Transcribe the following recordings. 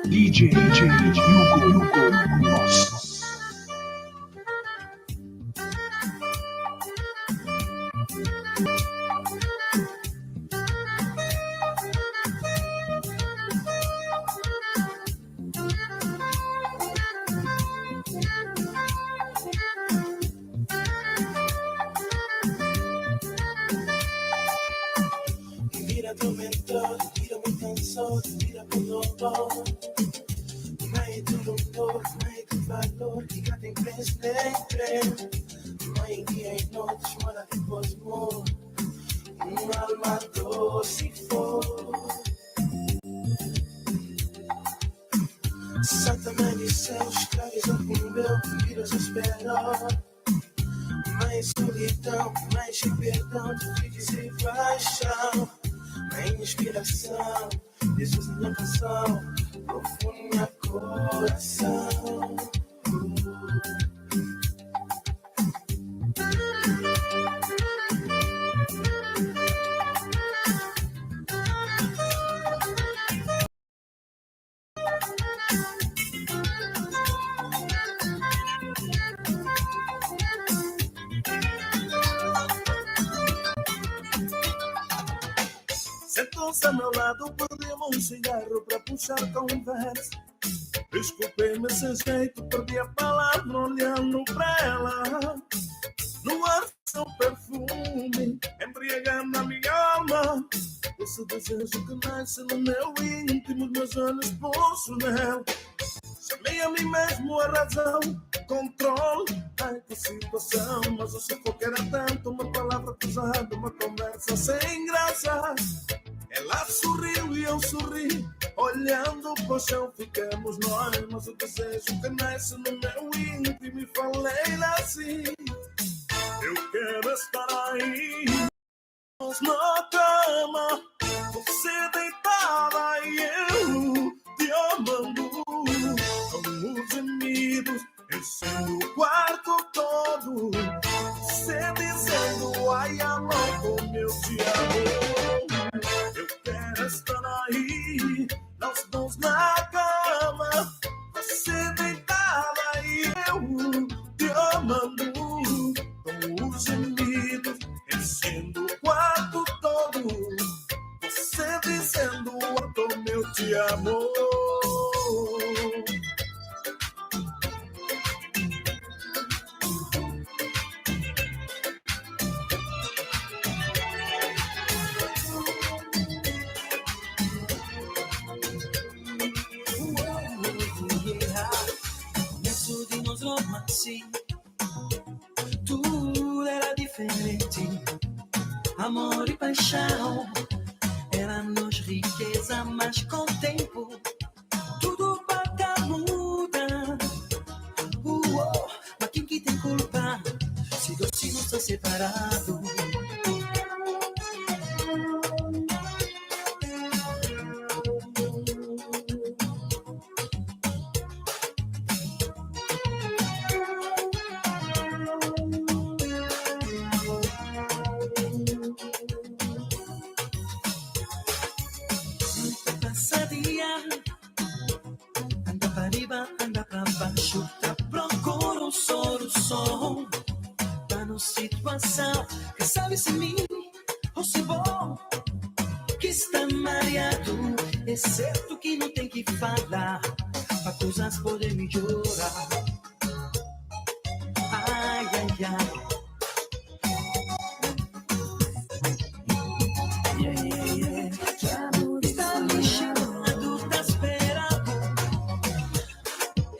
DJ Hugo, nossa. Vira tu mentor, vira muy cansado, vira por lobo. Mai tu lumor, mai tu valor, diga tem presente. Mai dia e noite, mora depois morre. Alma doce for. Santa Mãe de céu, escravizou com meu, vidas esperar. Mais solidão, mais perdão, tu fiques em paixão. Na inspiração, Jesus minha canção, profundo minha coração. Sentou-se ao meu lado, perdeu-me um cigarro para puxar conversa. Desculpei-me sem jeito, perdi a palavra olhando para ela. No ar seu perfume, embriagando a minha alma. Esse desejo que nasce no meu íntimo, meus olhos pulso nela. Chamei a mim mesmo a razão, controle, ai que situação. Mas o sufoco era tanto, uma palavra pesada, uma conversa sem graça. Ela sorriu e eu sorri, olhando para o chão ficamos nós. Mas o desejo que nasce no meu íntimo e falei assim: eu quero estar aí, na cama, você deitada e eu te amando. Com os gemidos enchendo o quarto todo, você dizendo ai amor, como eu te amo. Eu quero estar aí, nós dois na cama, você deitada e eu te amando. Com os gemidos enchendo o quarto todo, você dizendo como eu te amo. Romance, tudo era diferente. Amor e paixão éramos riqueza, mas com o tempo tudo para muda. Mas quem que tem culpa se dois não estão separados? Que sabe se mim ou se bom que está mareado. É certo que não tem que falar para coisas poder melhorar. Ai, ai, ai. Está lixado, tá esperado.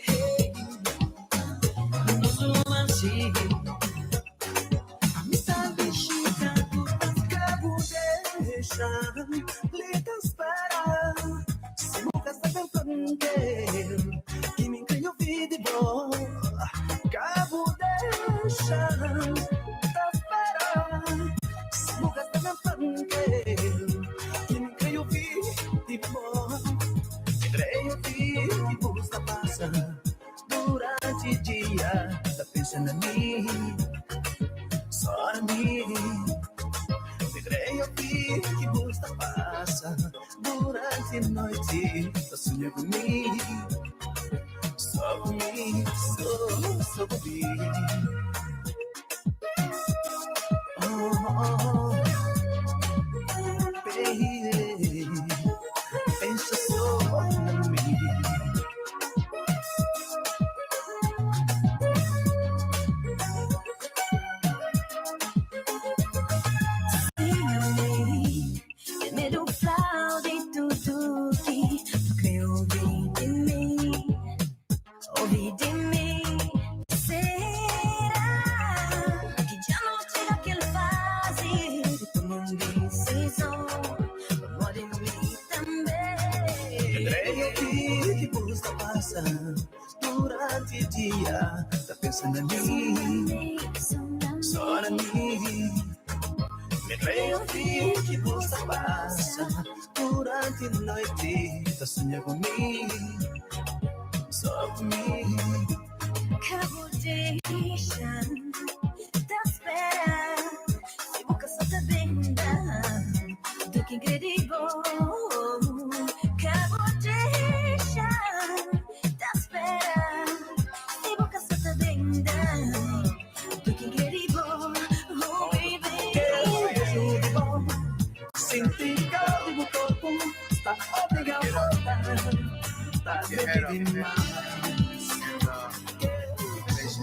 Hey, não sou assim. dele, que me ganhou vida e bom. Cabo deixa, tá esperando, mugas da minha panqueira, que me ganhou vida e bom. Creio que busca passa durante o dia, tá pensando em mim, só em mim. Creio que busca passa durante a noite, tá sonhando comigo, só comigo, só comigo. Oh, baby, pensa só em mim. Primeiro flau de tudo que tu quer ouvir de mim, ouvir de mim. Será que já não tira aquele fase de tomar decisão? Amor em mim também. Creio que busca passa durante o dia, tá pensando em mim, só em mim. Creio que busca passa durante a noite, tá sonhando comigo, só comigo. Cabo deixando, tá esperando, se boca só tá venda, do que incrível. Cabo deixando, tá esperando, se boca só tá venda, do que incrível. Oh baby, Quero de bom, sentir calor no corpo, está obrigado a voltar, tá bem demais.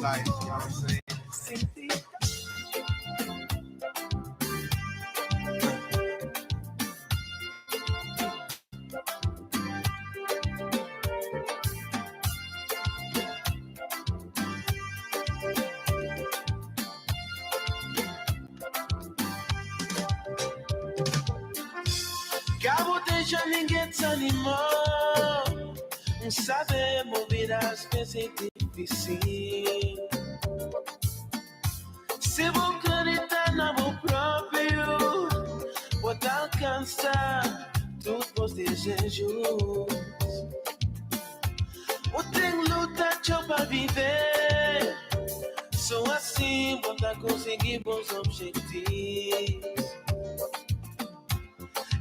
Life, you know what I'm saying? Sentir Cabo deixa ninguém desanimar. Não sabemos virar as vezes difíceis. Se vou acreditar no amor próprio, pode alcançar todos os desejos. Eu tenho luta para viver. Só assim vou conseguir bons objetivos.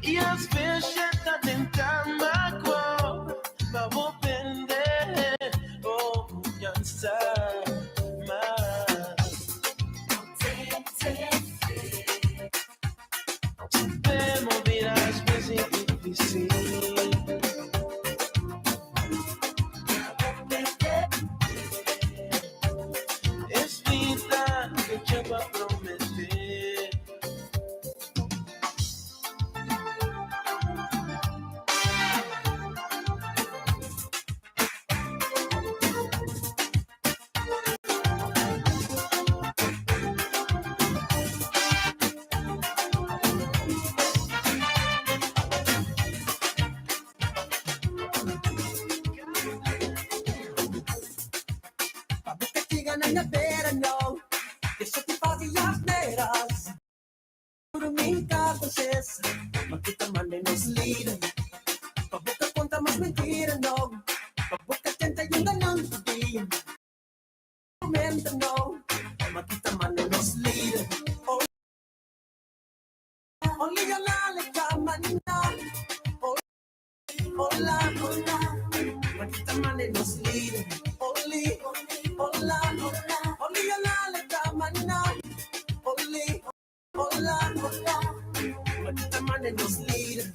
E às vezes tá tentando magoar, mas vou prender ou cansar mais. Sabemos virar as vezes difíceis. Es vida que eu vou prometer. na beira, não. Deixa te fazer as neiras. Por mim, vocês. Mas tu também nos lida. A boca conta mais mentira, não. A boca tenta e ainda não podia. Comenta, não. Mas tu também nos lida. Only your lolly come and hola, hola. Mas tu também nos lida. Only, hola, hola. Only your lolly come and only, hola, hola. Mas tu também nos lida.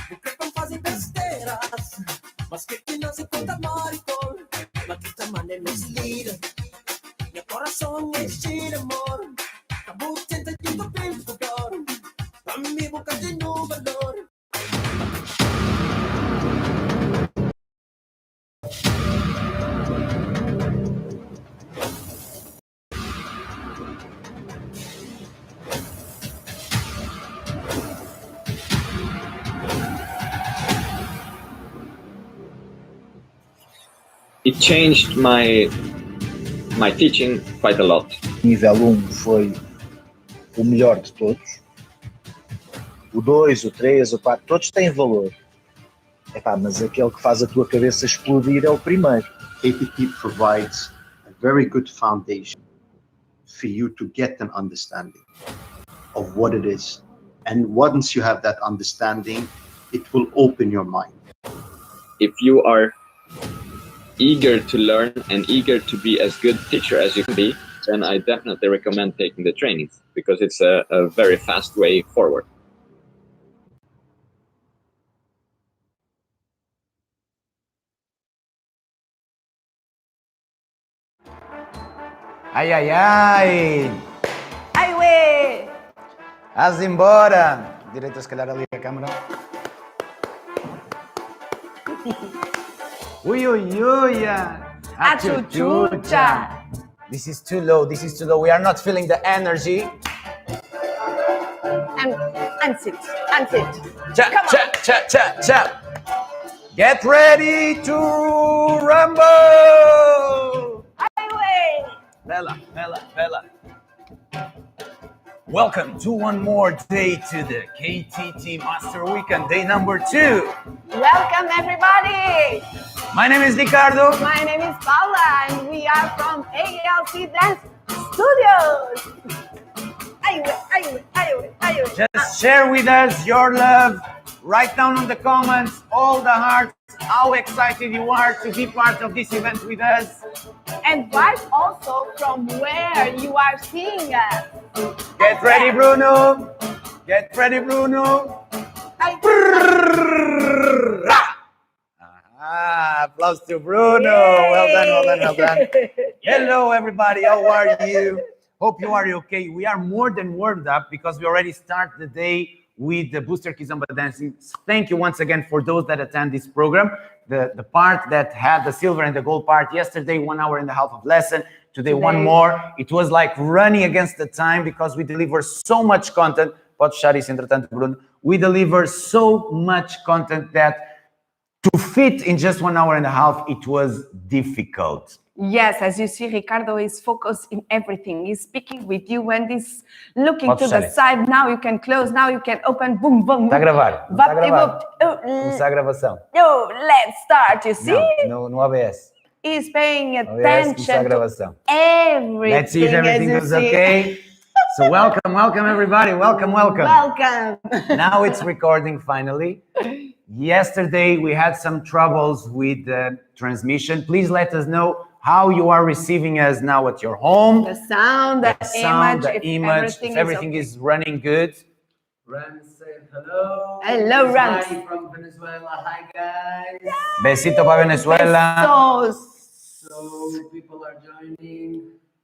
Porque não fazem besteiras, mas que não se conta maricón, mas que também nos lida. Meu coração é cheio de amor, acabou tenta de tudo tempo. mi boca tenho valor. It changed my teaching quite a lot. Nível 1 foi o melhor de todos. O 2, o 3, o 4, todos têm valor. Epá, mas aquele que faz a tua cabeça explodir é o primeiro. KTT provides a very good foundation for you to get an understanding of what it is. And once you have that understanding, it will open your mind. If you are eager to learn and eager to be as good teacher as you can be, then I definitely recommend taking the trainings because it's a very fast way forward. Ai, ai, ai! Ai, ué! Vas embora! Direito, se calhar, ali a câmera. Ui, ui, ui! A chuchucha! This is too low, this is too low. We are not feeling the energy. And sit. Cha, Come cha, on. cha, cha, cha! Get ready to rumble! Ai, ué! Bella. Welcome to one more day to the KTT Master Weekend, day number 2. Welcome, everybody! My name is Ricardo. My name is Paula, and we are from ALC Dance Studios! Ai, ué! Just share with us your love. Write down on the comments all the hearts, how excited you are to be part of this event with us. And write also from where you are seeing us. Get ready, Bruno. Get ready, Bruno. Applause to Bruno. Well done. Hello, everybody. How are you? Hope you are okay. We are more than warmed up because we already start the day with the Booster Kizomba dancing. Thank you once again for those that attend this program. The part that had the silver and the gold part yesterday, 1 hour and a half of lesson. Today, one more. It was like running against the time because we deliver so much content. Pode fechar isso, entretanto, Bruno. We deliver so much content that to fit in just 1 hour and a half, it was difficult. Yes, as you see, Ricardo is focused in everything. He's speaking with you when he's looking Pode to the fechar. side. Now you can close, now you can open. Boom, boom, Está a boom. gravar. Não está a gravar. Começar a gravação. Oh, let's start. You see? Não, no ABS. He's paying OBS, começar a attention to gravação. everything. Let's see if everything as is you see. okay. So welcome everybody. Welcome. Welcome. Now it's recording finally. Yesterday we had some troubles with the transmission. Please let us know how you are receiving us now at your home. The sound, the image, if everything is running good. Ran said hello. Hello, Ran. Hi from Venezuela. Hi, guys. Besito para Venezuela. So people are joining.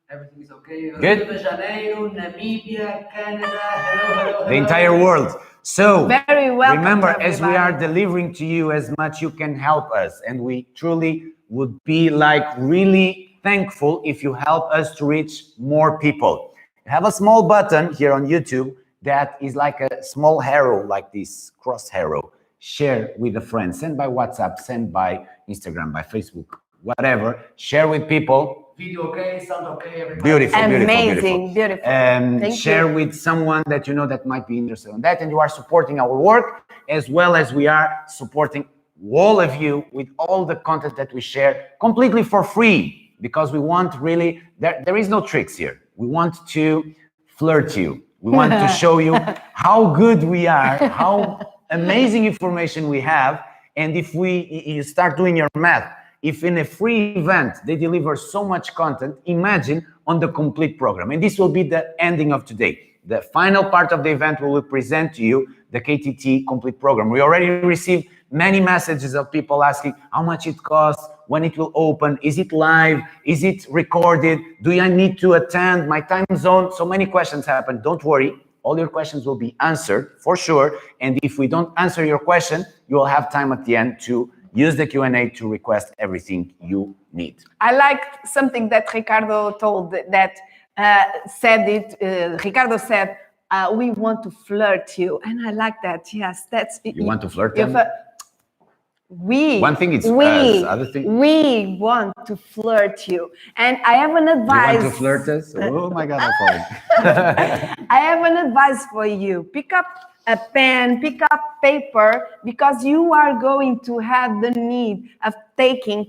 Everything is okay. Good. Rio de Janeiro, Namibia, Canada. Hello. The entire world. So Very welcome, remember, as we everybody. are delivering to you as much you can help us, and we truly would be like really thankful if you help us to reach more people. You have a small button here on YouTube that is like a small arrow, like this cross arrow. Share with a friend, send by WhatsApp, send by Instagram, by Facebook, whatever. Share with people. Video okay, sound okay, everybody. Beautiful. Amazing, beautiful. Thank Share you. with someone that you know that might be interested in that, and you are supporting our work as well as we are supporting all of you with all the content that we share completely for free, because we want really, there is no tricks here. We want to flirt you. We want to show you how good we are, how amazing information we have. And if you start doing your math, if in a free event they deliver so much content, imagine on the complete program. And this will be the ending of today. The final part of the event, we will present to you the KTT complete program. We already received many messages of people asking how much it costs, when it will open, is it live, is it recorded, do I need to attend, my time zone? So many questions happen. Don't worry, All your questions will be answered for sure. And if we don't answer your question, you will have time at the end to use the Q&A to request everything you need. I liked something that Ricardo told that Ricardo said, we want to flirt you. And I like that. Yes, that's it. You want to flirt them? One thing is us, other thing. We want to flirt you. And I have an advice. You want to flirt us? Oh my God, I fallen. I have an advice for you. Pick up a pen, pick up paper, because you are going to have the need of taking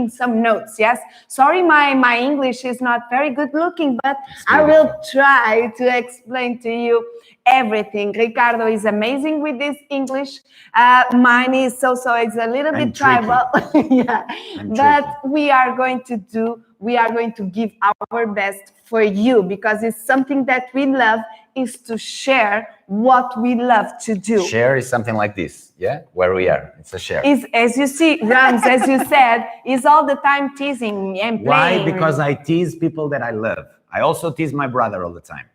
some notes. Yes. Sorry, my English is not very good looking, but I will try to explain to you everything. Ricardo is amazing with this English. Mine is also it's a little bit tribal. Yeah. But we are going to give our best for you, because it's something that we love, is to share what we love to do. Share is something like this, yeah? Where we are, it's a share. Is, as you see, Rams, as you said, is all the time teasing me and playing. Why? Because I tease people that I love. I also tease my brother all the time.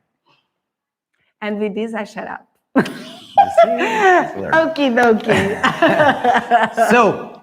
And with this, I shut up. Okie dokie. So,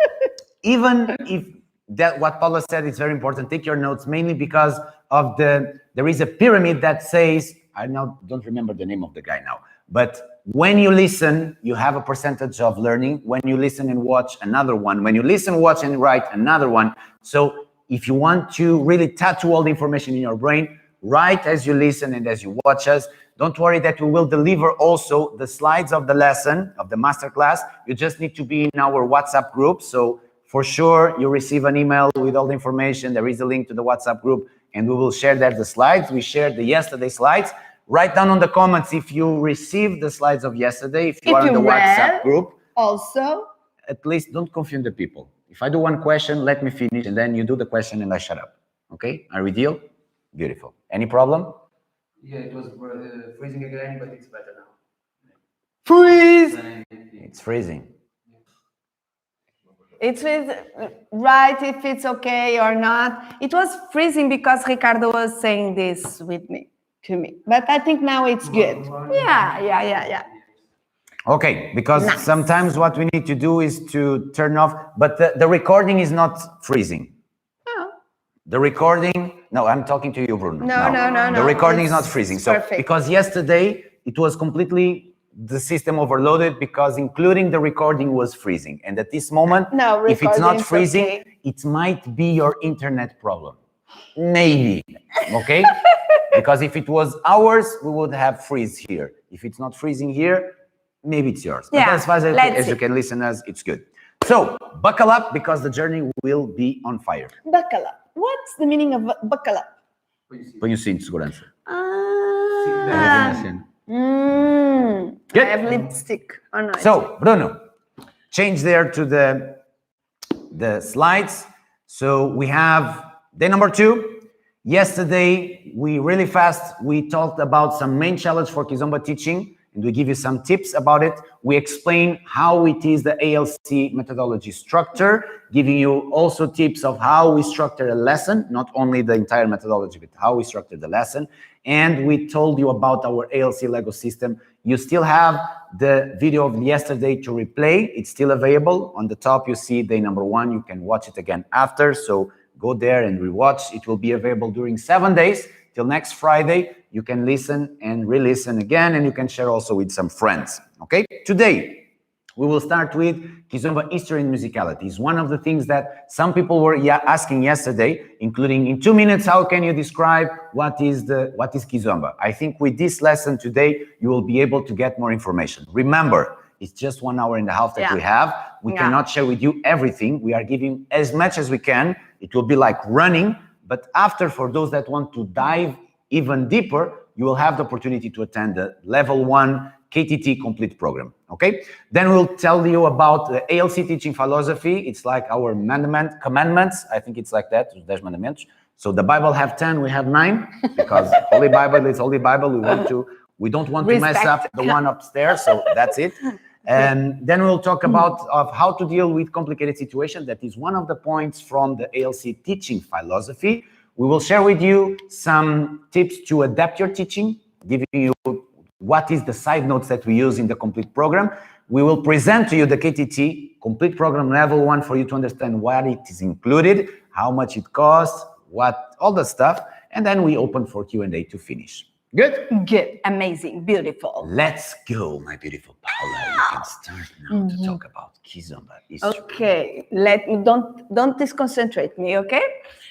even if that what Paula said is very important, take your notes, mainly because of there is a pyramid that says, I now don't remember the name of the guy now, but when you listen, you have a percentage of learning. When you listen and watch, another one. When you listen, watch, and write, another one. So if you want to really tattoo all the information in your brain, write as you listen and as you watch us. Don't worry that we will deliver also the slides of the lesson, of the masterclass. You just need to be in our WhatsApp group. So for sure, you receive an email with all the information. There is a link to the WhatsApp group, and we will share there the slides. We shared the yesterday slides. Write down on the comments if you received the slides of yesterday, if you are in the WhatsApp group. Also, at least don't confuse the people. If I do one question, let me finish, and then you do the question and I shut up. Okay? Are we deal? Beautiful. Any problem? Yeah, it was freezing again, but it's better now. Freeze! It's freezing. It's right if it's okay or not. It was freezing because Ricardo was saying this to me. But I think now it's good. Yeah. Okay, because sometimes what we need to do is to turn off, but the recording is not freezing. No. The recording, no, I'm talking to you, Bruno. No. The recording is not freezing. So, perfect. Because yesterday it was completely, the system overloaded because including the recording was freezing. And at this moment, if it's not freezing, it might be your internet problem. Maybe, okay? Because if it was ours, we would have freeze here. If it's not freezing here, maybe it's yours. Yeah, but as far as you can listen us, it's good. So buckle up because the journey will be on fire. Buckle up. What's the meaning of buckle up? Põe-se em segurança. I have lipstick on it. So, Bruno, change there to the slides. So we have day number 2. Yesterday, we talked about some main challenge for Kizomba teaching, and we give you some tips about it. We explain how it is the ALC methodology structure, giving you also tips of how we structure a lesson, not only the entire methodology, but how we structure the lesson. And we told you about our ALC Lego system. You still have the video of yesterday to replay. It's still available. On the top, you see day number 1. You can watch it again after. So go there and rewatch. It will be available during 7 days till next Friday. You can listen and re-listen again, and you can share also with some friends. Okay? Today, we will start with Kizomba history and musicality. It's one of the things that some people were asking yesterday, including in 2 minutes, how can you describe what is Kizomba? I think with this lesson today, you will be able to get more information. Remember, it's just 1 hour and a half that we have. We cannot share with you everything. We are giving as much as we can. It will be like running, but after, for those that want to dive even deeper, you will have the opportunity to attend the level 1 KTT complete program, okay? Then we'll tell you about the ALC teaching philosophy. It's like our commandments. I think it's like that, 10 mandamentos. So the Bible have 10, we have 9, because Holy Bible is Holy Bible. We don't want to mess up the one upstairs, so that's it. And then we'll talk about how to deal with complicated situations. That is one of the points from the ALC teaching philosophy. We will share with you some tips to adapt your teaching giving you what is the side notes that we use in the complete program. We will present to you the KTT complete program level 1 for you to understand what it is included, how much it costs, what all the stuff, and then we open for Q&A to finish. Good? Good, amazing, beautiful. Let's go, my beautiful Paula. You can start now to talk about Kizomba history. Okay, don't disconcentrate me, okay?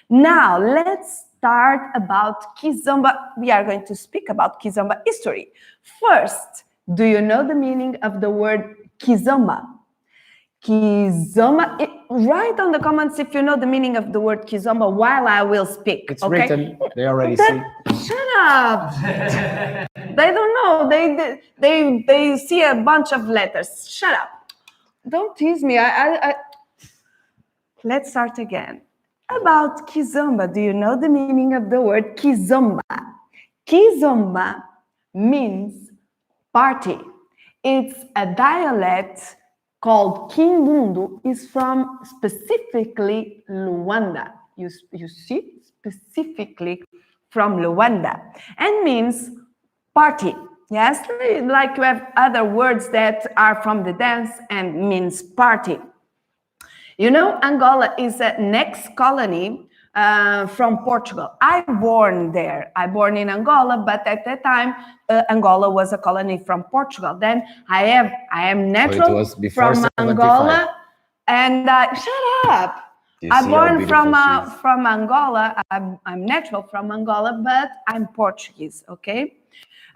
Now let's start about Kizomba. We are going to speak about Kizomba history. First, do you know the meaning of the word Kizomba? Kizomba, write on the comments if you know the meaning of the word Kizomba while I will speak. It's okay? written, they already see. Shut up! They don't know, they see a bunch of letters. Shut up. Don't tease me. Let's start again. About Kizomba, do you know the meaning of the word Kizomba? Kizomba means party. It's a dialect called Kimbundu, is from specifically Luanda. You see? Specifically from Luanda. And means party. Yes? Like you have other words that are from the dance and means party. You know, Angola is a next colony from Portugal. I born there. I born in Angola, but at that time, Angola was a colony from Portugal. Then I am natural from 75. Angola, and shut up. I'm born from Angola. I'm natural from Angola, but I'm Portuguese. Okay.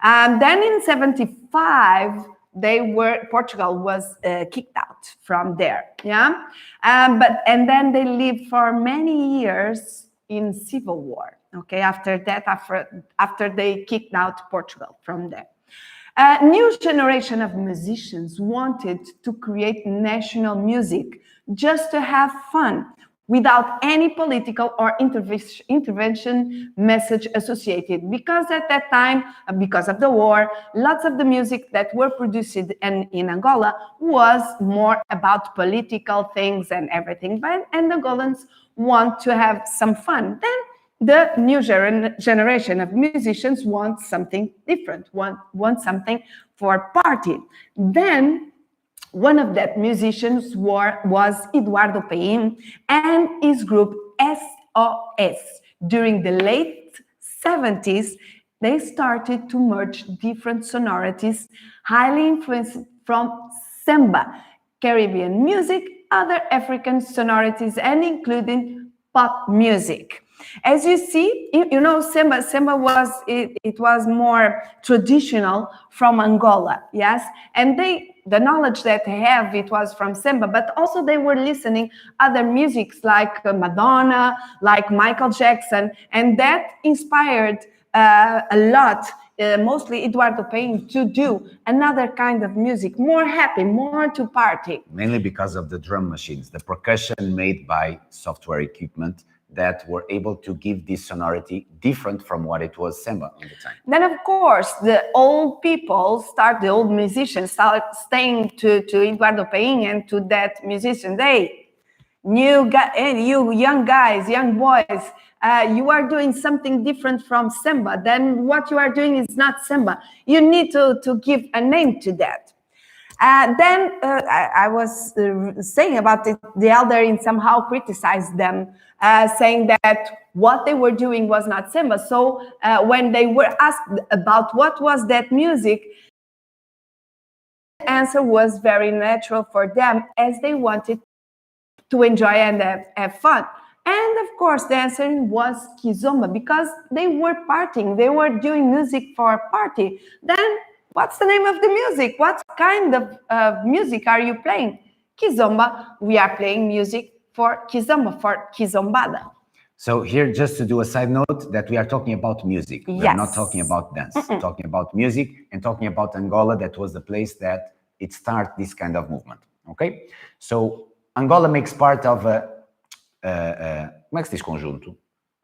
Then in 75. Portugal was kicked out from there, yeah? And then they lived for many years in civil war, okay? After that, after they kicked out Portugal from there. A new generation of musicians wanted to create national music just to have fun, without any political or intervention message associated. Because at that time, because of the war, lots of the music that were produced in Angola was more about political things and everything. And the Angolans want to have some fun. Then the new generation of musicians want something different, want something for party. Then one of that musicians was Eduardo Paim and his group SOS. During the late 70s, they started to merge different sonorities, highly influenced from samba, Caribbean music, other African sonorities, and including pop music. As you see, you know, samba was it was more traditional from Angola, yes, and the knowledge that they have, it was from samba, but also they were listening other musics like Madonna, like Michael Jackson, and that inspired a lot, mostly Eduardo Paim, to do another kind of music, more happy, more to party. Mainly because of the drum machines, the percussion made by software equipment that were able to give this sonority different from what it was samba on the time. Then, of course, the old musicians start staying to Eduardo Paim and to that musician. Hey, you young guys, young boys, you are doing something different from samba. Then what you are doing is not samba. You need to give a name to that. Then I was saying about it, the elder somehow criticized them, saying that what they were doing was not samba. So when they were asked about what was that music, the answer was very natural for them, as they wanted to enjoy and have fun. And of course, the answer was Kizomba, because they were partying, they were doing music for a party. Then what's the name of the music? What kind of music are you playing? Kizomba. We are playing music for Kizomba, for Kizombada. So here, just to do a side note, that we are talking about music. Yes. We're not talking about dance. Talking about music and talking about Angola, that was the place that it started this kind of movement. Okay? So Angola makes part of a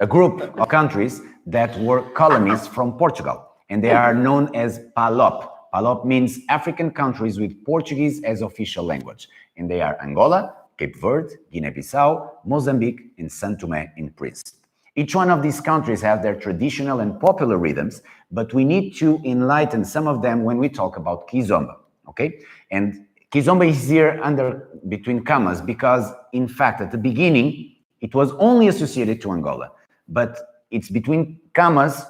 group of countries that were colonies from Portugal. And they are known as PALOP. PALOP means African countries with Portuguese as official language. And they are Angola, Cape Verde, Guinea-Bissau, Mozambique, and São Tomé and Príncipe. Each one of these countries have their traditional and popular rhythms, but we need to enlighten some of them when we talk about Kizomba, okay? And Kizomba is here under between commas because, in fact, at the beginning, it was only associated to Angola, but it's between commas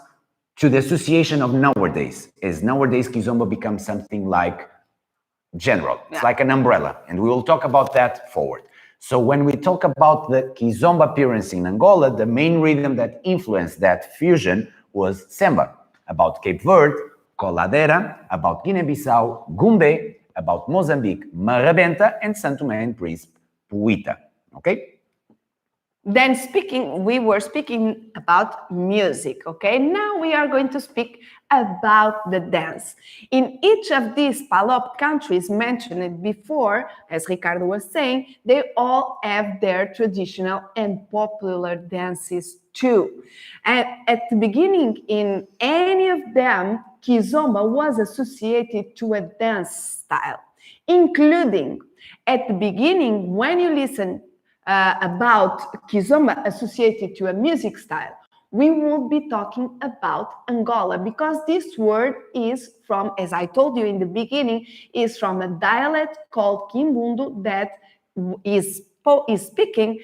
to the association of nowadays, as nowadays Kizomba becomes something like general. It's like an umbrella, and we will talk about that forward. So when we talk about the Kizomba appearance in Angola, the main rhythm that influenced that fusion was Semba. About Cape Verde, Coladera. About Guinea-Bissau, Gumbe. About Mozambique, Marabenta. And Santo Tomé and Príncipe, Puita. Okay? Then we were speaking about music, okay? Now we are going to speak about the dance. In each of these PALOP countries mentioned before, as Ricardo was saying, they all have their traditional and popular dances too. And at the beginning, in any of them, Kizomba was associated to a dance style, including at the beginning, when you listen about Kizomba associated to a music style, we will be talking about Angola, because this word is from, as I told you in the beginning, is from a dialect called Kimbundu that is speaking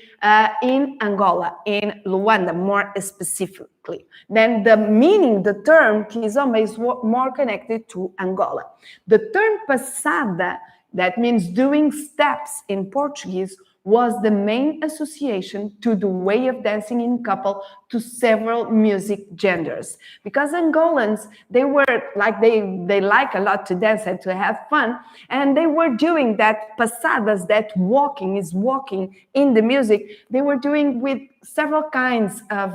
in Angola, in Luanda more specifically. Then the meaning, the term Kizomba is more connected to Angola. The term passada, that means doing steps in Portuguese, was the main association to the way of dancing in couple to several music genders. Because Angolans, they were like, they like a lot to dance and to have fun, and they were doing that passadas, that walking in the music, they were doing with several kinds of,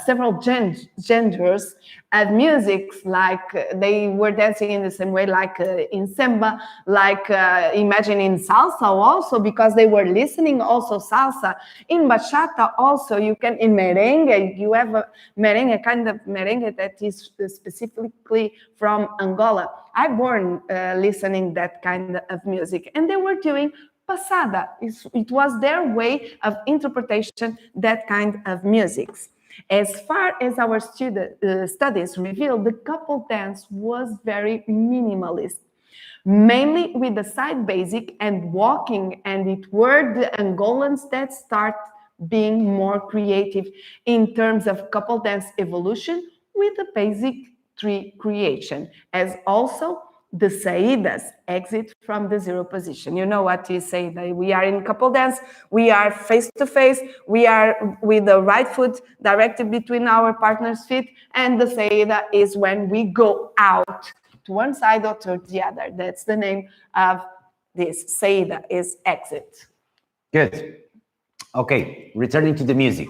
several genders of music, like they were dancing in the same way, like in samba, like imagine in salsa also, because they were listening also salsa. In bachata also, you can, in merengue, you have a merengue, kind of merengue that is specifically from Angola. I born listening that kind of music, and they were doing passada. It was their way of interpretation, that kind of music. As far as our studies reveal, the couple dance was very minimalist, mainly with the side basic and walking, and it were the Angolans that start being more creative in terms of couple dance evolution with the basic three creation, as also the saídas, exit from the zero position. You know what is saída? We are in couple dance, we are face to face, we are with the right foot directed between our partner's feet, and the saída is when we go out to one side or to the other. That's the name of this. Saída is exit. Good. Okay, returning to the music.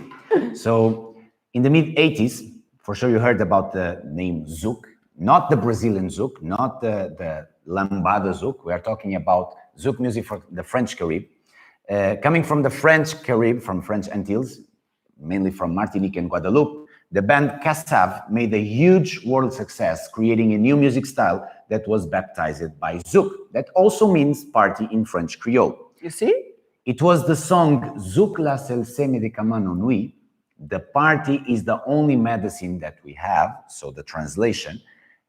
So in the mid-80s, for sure you heard about the name Zouk. Not the Brazilian Zouk, not the Lambada Zouk. We are talking about Zouk music for the French Carib. Coming from the French Carib, from French Antilles, mainly from Martinique and Guadeloupe, the band Kassav made a huge world success, creating a new music style that was baptized by Zouk. That also means party in French Creole. You see? It was the song Zouk la Selse Medicament Nuit. The party is the only medicine that we have, so the translation,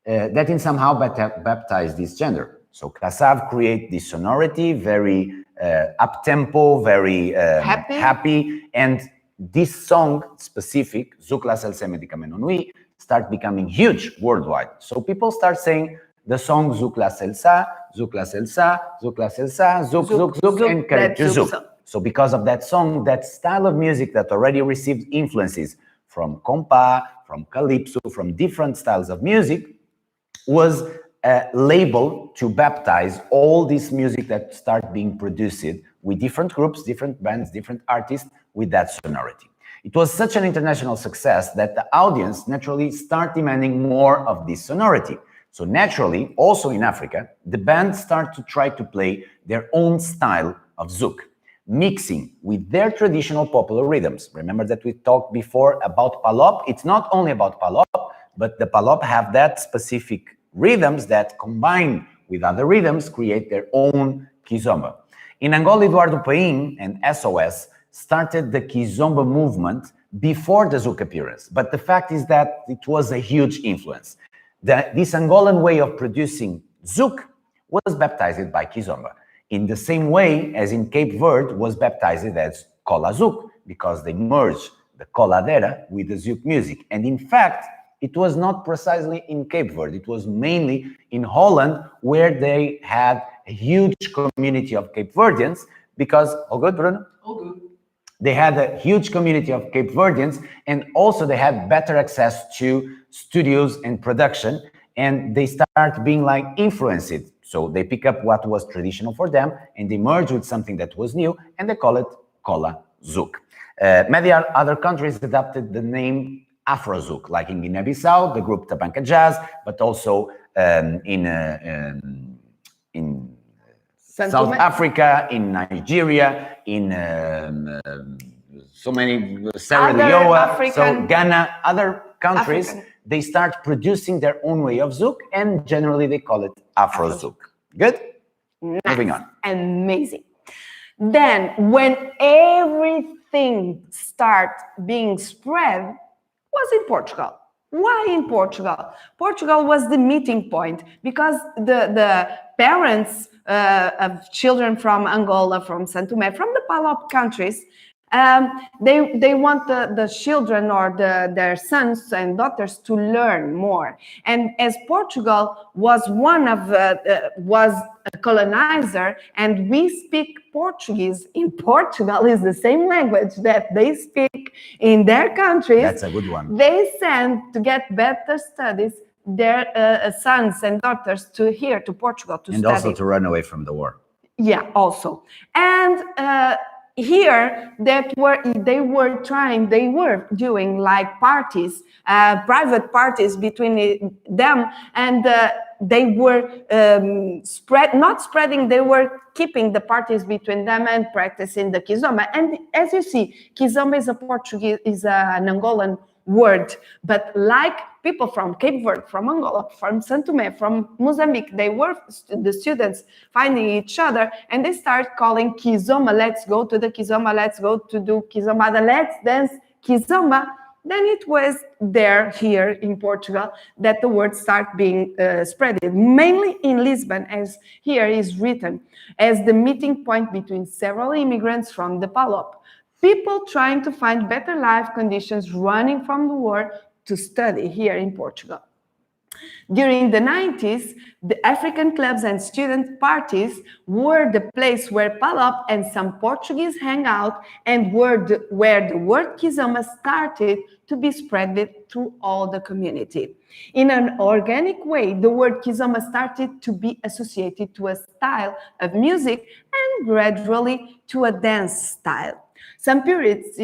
that in somehow baptized this gender. So Kassav create this sonority, very up-tempo, very happy, and this song specific, Zouk la Selse Medicament Nuit, start becoming huge worldwide. So people start saying the song Zouk la Selsa, Zouk la Selsa, Zouk la Selsa, Zouk, Zouk, Zouk, and Carib Zouk. So because of that song, that style of music that already received influences from compa, from calypso, from different styles of music, was labeled to baptize all this music that start being produced with different groups, different bands, different artists with that sonority. It was such an international success that the audience naturally start demanding more of this sonority. So naturally, also in Africa, the bands start to try to play their own style of Zouk, mixing with their traditional popular rhythms. Remember that we talked before about Palop. It's not only about Palop, but the Palop have that specific rhythms that combine with other rhythms create their own Kizomba. In Angola, Eduardo Paim and SOS started the Kizomba movement before the Zouk appearance. But the fact is that it was a huge influence. This Angolan way of producing Zouk was baptized by Kizomba, in the same way as in Cape Verde was baptized as Cola Zouk, because they merged the coladeira with the Zouk music. And in fact, it was not precisely in Cape Verde, it was mainly in Holland, where they had a huge community of Cape Verdeans, because, all good, Bruno? All good. They had a huge community of Cape Verdeans, and also they had better access to studios and production, and they start being like influenced. So they pick up what was traditional for them, and they merge with something that was new, and they call it Cola Zouk. Many other countries adopted the name Afro Zouk, like in Guinea-Bissau, the group Tabanca Jazz, but also in South Africa, in Nigeria, in so many, Sierra Leone, so Ghana, other countries, they start producing their own way of Zouk, and generally they call it Afro Zouk. Good? Nice. Moving on. Amazing. Then, when everything started being spread, was in Portugal. Why in Portugal? Portugal was the meeting point, because the parents of children from Angola, from Santo Tomé, from the PALOP countries, they want the children or their sons and daughters to learn more. And as Portugal was was a colonizer, and we speak Portuguese in Portugal, is the same language that they speak in their countries. That's a good one. They send to get better studies their sons and daughters to here to Portugal to and study. Also to run away from the war. Yeah, also. And here they were doing like parties, private parties between them, and they were not spreading, they were keeping the parties between them and practicing the Kizomba. And as you see, Kizomba is a Portuguese, is an Angolan word, but like people from Cape Verde, from Angola, from Santo Tomé, from Mozambique, they were the students finding each other, and they start calling Kizomba, let's go to the Kizomba, let's go to do Kizomba, let's dance Kizomba. Then it was here in Portugal that the word started being spread, mainly in Lisbon, as here is written, as the meeting point between several immigrants from the PALOP. People trying to find better life conditions, running from the war, to study here in Portugal. During the 90s, the African clubs and student parties were the place where PALOP and some Portuguese hang out, and where the word Kizomba started to be spread through all the community. In an organic way, the word Kizomba started to be associated to a style of music and gradually to a dance style. Some purists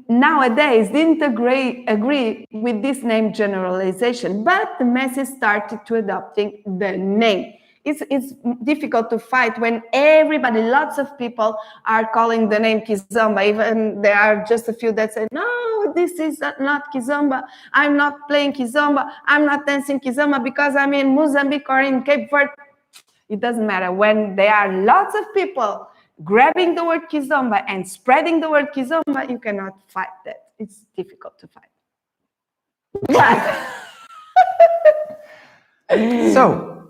nowadays didn't agree with this name generalization, but the masses started to adopting the name. It's difficult to fight when lots of people are calling the name Kizomba, even there are just a few that say, no, this is not Kizomba, I'm not playing Kizomba, I'm not dancing Kizomba because I'm in Mozambique or in Cape Verde. It doesn't matter. When there are lots of people grabbing the word Kizomba and spreading the word Kizomba, you cannot fight that. It's difficult to fight. So,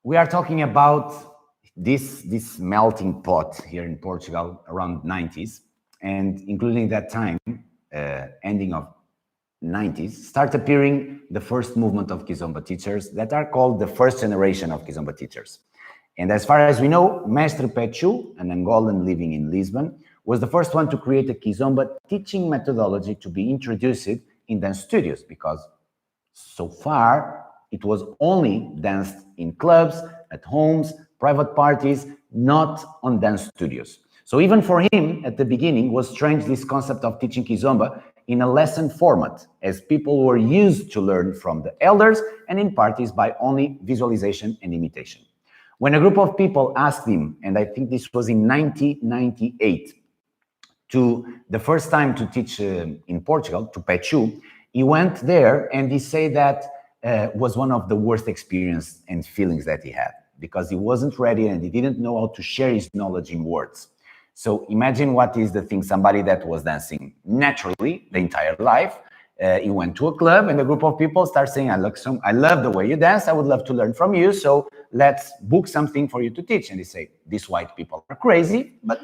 we are talking about this melting pot here in Portugal around 90s, and including that time, ending of 90s, start appearing the first movement of Kizomba teachers that are called the first generation of Kizomba teachers. And as far as we know, Mestre Pechu, an Angolan living in Lisbon, was the first one to create a Kizomba teaching methodology to be introduced in dance studios, because so far it was only danced in clubs, at homes, private parties, not on dance studios. So even for him, at the beginning, was strange this concept of teaching Kizomba in a lesson format, as people were used to learn from the elders and in parties by only visualization and imitation. When a group of people asked him, and I think this was in 1998, to the first time to teach in Portugal, to Pechu, he went there and he said that was one of the worst experiences and feelings that he had, because he wasn't ready and he didn't know how to share his knowledge in words. So imagine what is the thing, somebody that was dancing naturally the entire life, he went to a club and a group of people start saying, I love the way you dance, I would love to learn from you, so let's book something for you to teach. And they say, these white people are crazy, but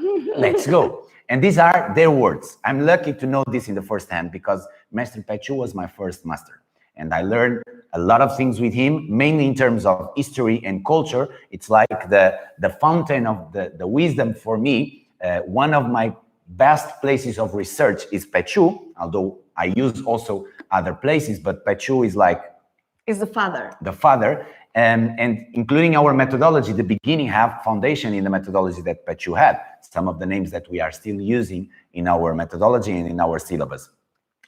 let's go. And these are their words. I'm lucky to know this in the first hand because Master Pechu was my first master. And I learned a lot of things with him, mainly in terms of history and culture. It's like the fountain of the wisdom for me. One of my best places of research is Pechu, although I use also other places, but Pechu is like... Is the father. The father. And including our methodology, the beginning have foundation in the methodology that Pechu had. Some of the names that we are still using in our methodology and in our syllabus.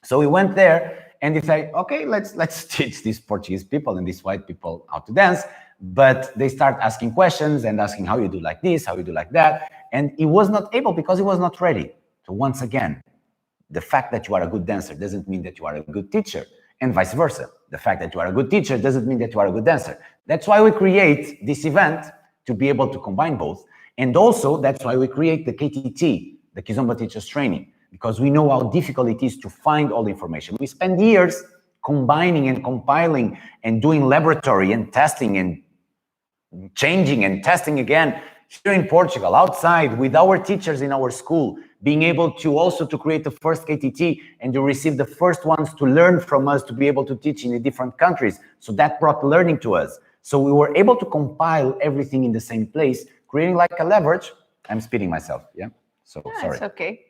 So we went there and they say, okay, let's teach these Portuguese people and these white people how to dance. But they start asking questions and asking how you do like this, how you do like that. And he was not able because he was not ready. So once again, the fact that you are a good dancer doesn't mean that you are a good teacher, and vice versa. The fact that you are a good teacher doesn't mean that you are a good dancer. That's why we create this event to be able to combine both. And also, that's why we create the KTT, the Kizomba Teachers Training, because we know how difficult it is to find all the information. We spend years combining and compiling and doing laboratory and testing and changing and testing again here in Portugal, outside, with our teachers in our school, being able to also to create the first KTT and to receive the first ones to learn from us to be able to teach in the different countries. So that brought learning to us. So we were able to compile everything in the same place, creating like a leverage. I'm speeding myself, yeah? So sorry. It's okay.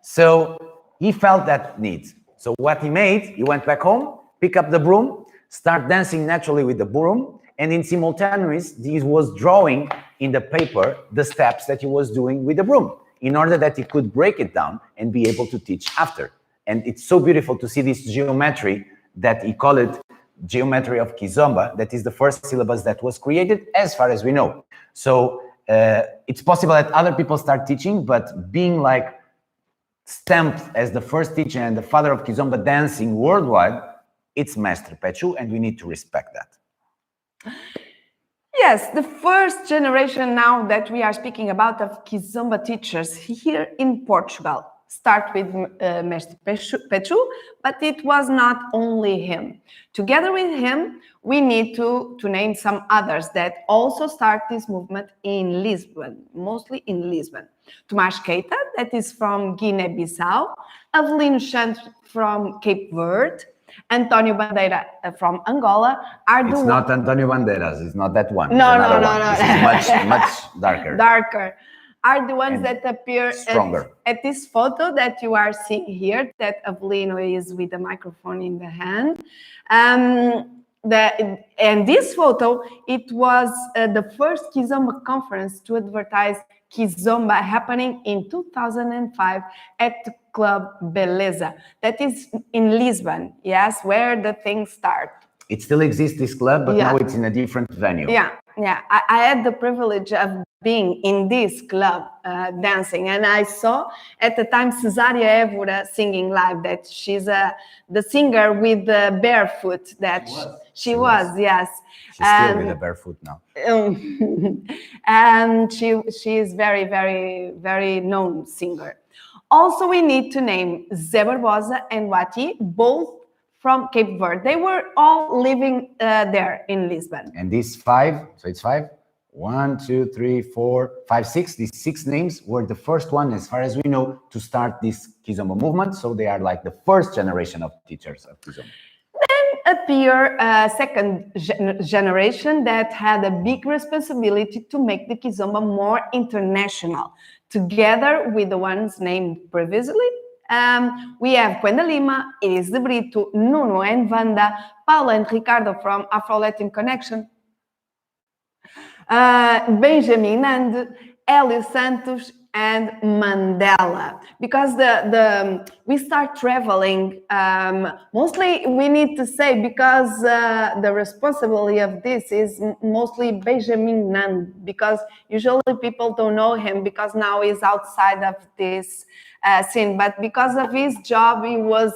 So he felt that need. So what he made, he went back home, pick up the broom, start dancing naturally with the broom, and in simultaneous, he was drawing in the paper the steps that he was doing with the broom in order that he could break it down and be able to teach after. And it's so beautiful to see this geometry that he called it geometry of Kizomba. That is the first syllabus that was created as far as we know. So it's possible that other people start teaching, but being like stamped as the first teacher and the father of Kizomba dancing worldwide, it's Master Pechu, and we need to respect that. Yes, the first generation now that we are speaking about of Kizomba teachers here in Portugal start with Mestre Pechu, but it was not only him. Together with him, we need to name some others that also start this movement in Lisbon, mostly in Lisbon. Tomás Keita, that is from Guinea-Bissau, Avelino Santos from Cape Verde, Antonio Bandeira from Angola are the... It's not Antonio Bandeiras, it's not that one. No. This is much darker. Darker. Are the ones that appear stronger. At this photo that you are seeing here, that Avelino is with the microphone in the hand. And this photo, it was the first Kizomba conference to advertise Kizomba happening in 2005 at the Club Beleza. That is in Lisbon, yes, where the things start. It still exists, this club, but now it's in a different venue. Yeah. I had the privilege of being in this club dancing, and I saw at the time Cesaria Évora singing live. That she's the singer with the barefoot. That she was, yes. She's still with the barefoot now. And she is very, very, very known singer. Also, we need to name Zé Barbosa and Wati, both from Cape Verde. They were all living there in Lisbon. And these five, so it's five? 1, 2, 3, 4, 5, 6. These 6 names were the first one, as far as we know, to start this Kizomba movement. So they are like the first generation of teachers of Kizomba. Then appear a second generation that had a big responsibility to make the Kizomba more international, together with the ones named previously. We have Gwenda Lima, Iris de Brito, Nuno and Wanda, Paula and Ricardo from Afro-Latin Connection, Benjamin and Hélio Santos and Mandela. Because we start traveling, mostly we need to say, because the responsibility of this is mostly Benjamin Nand, because usually people don't know him because now he's outside of this scene, but because of his job, he was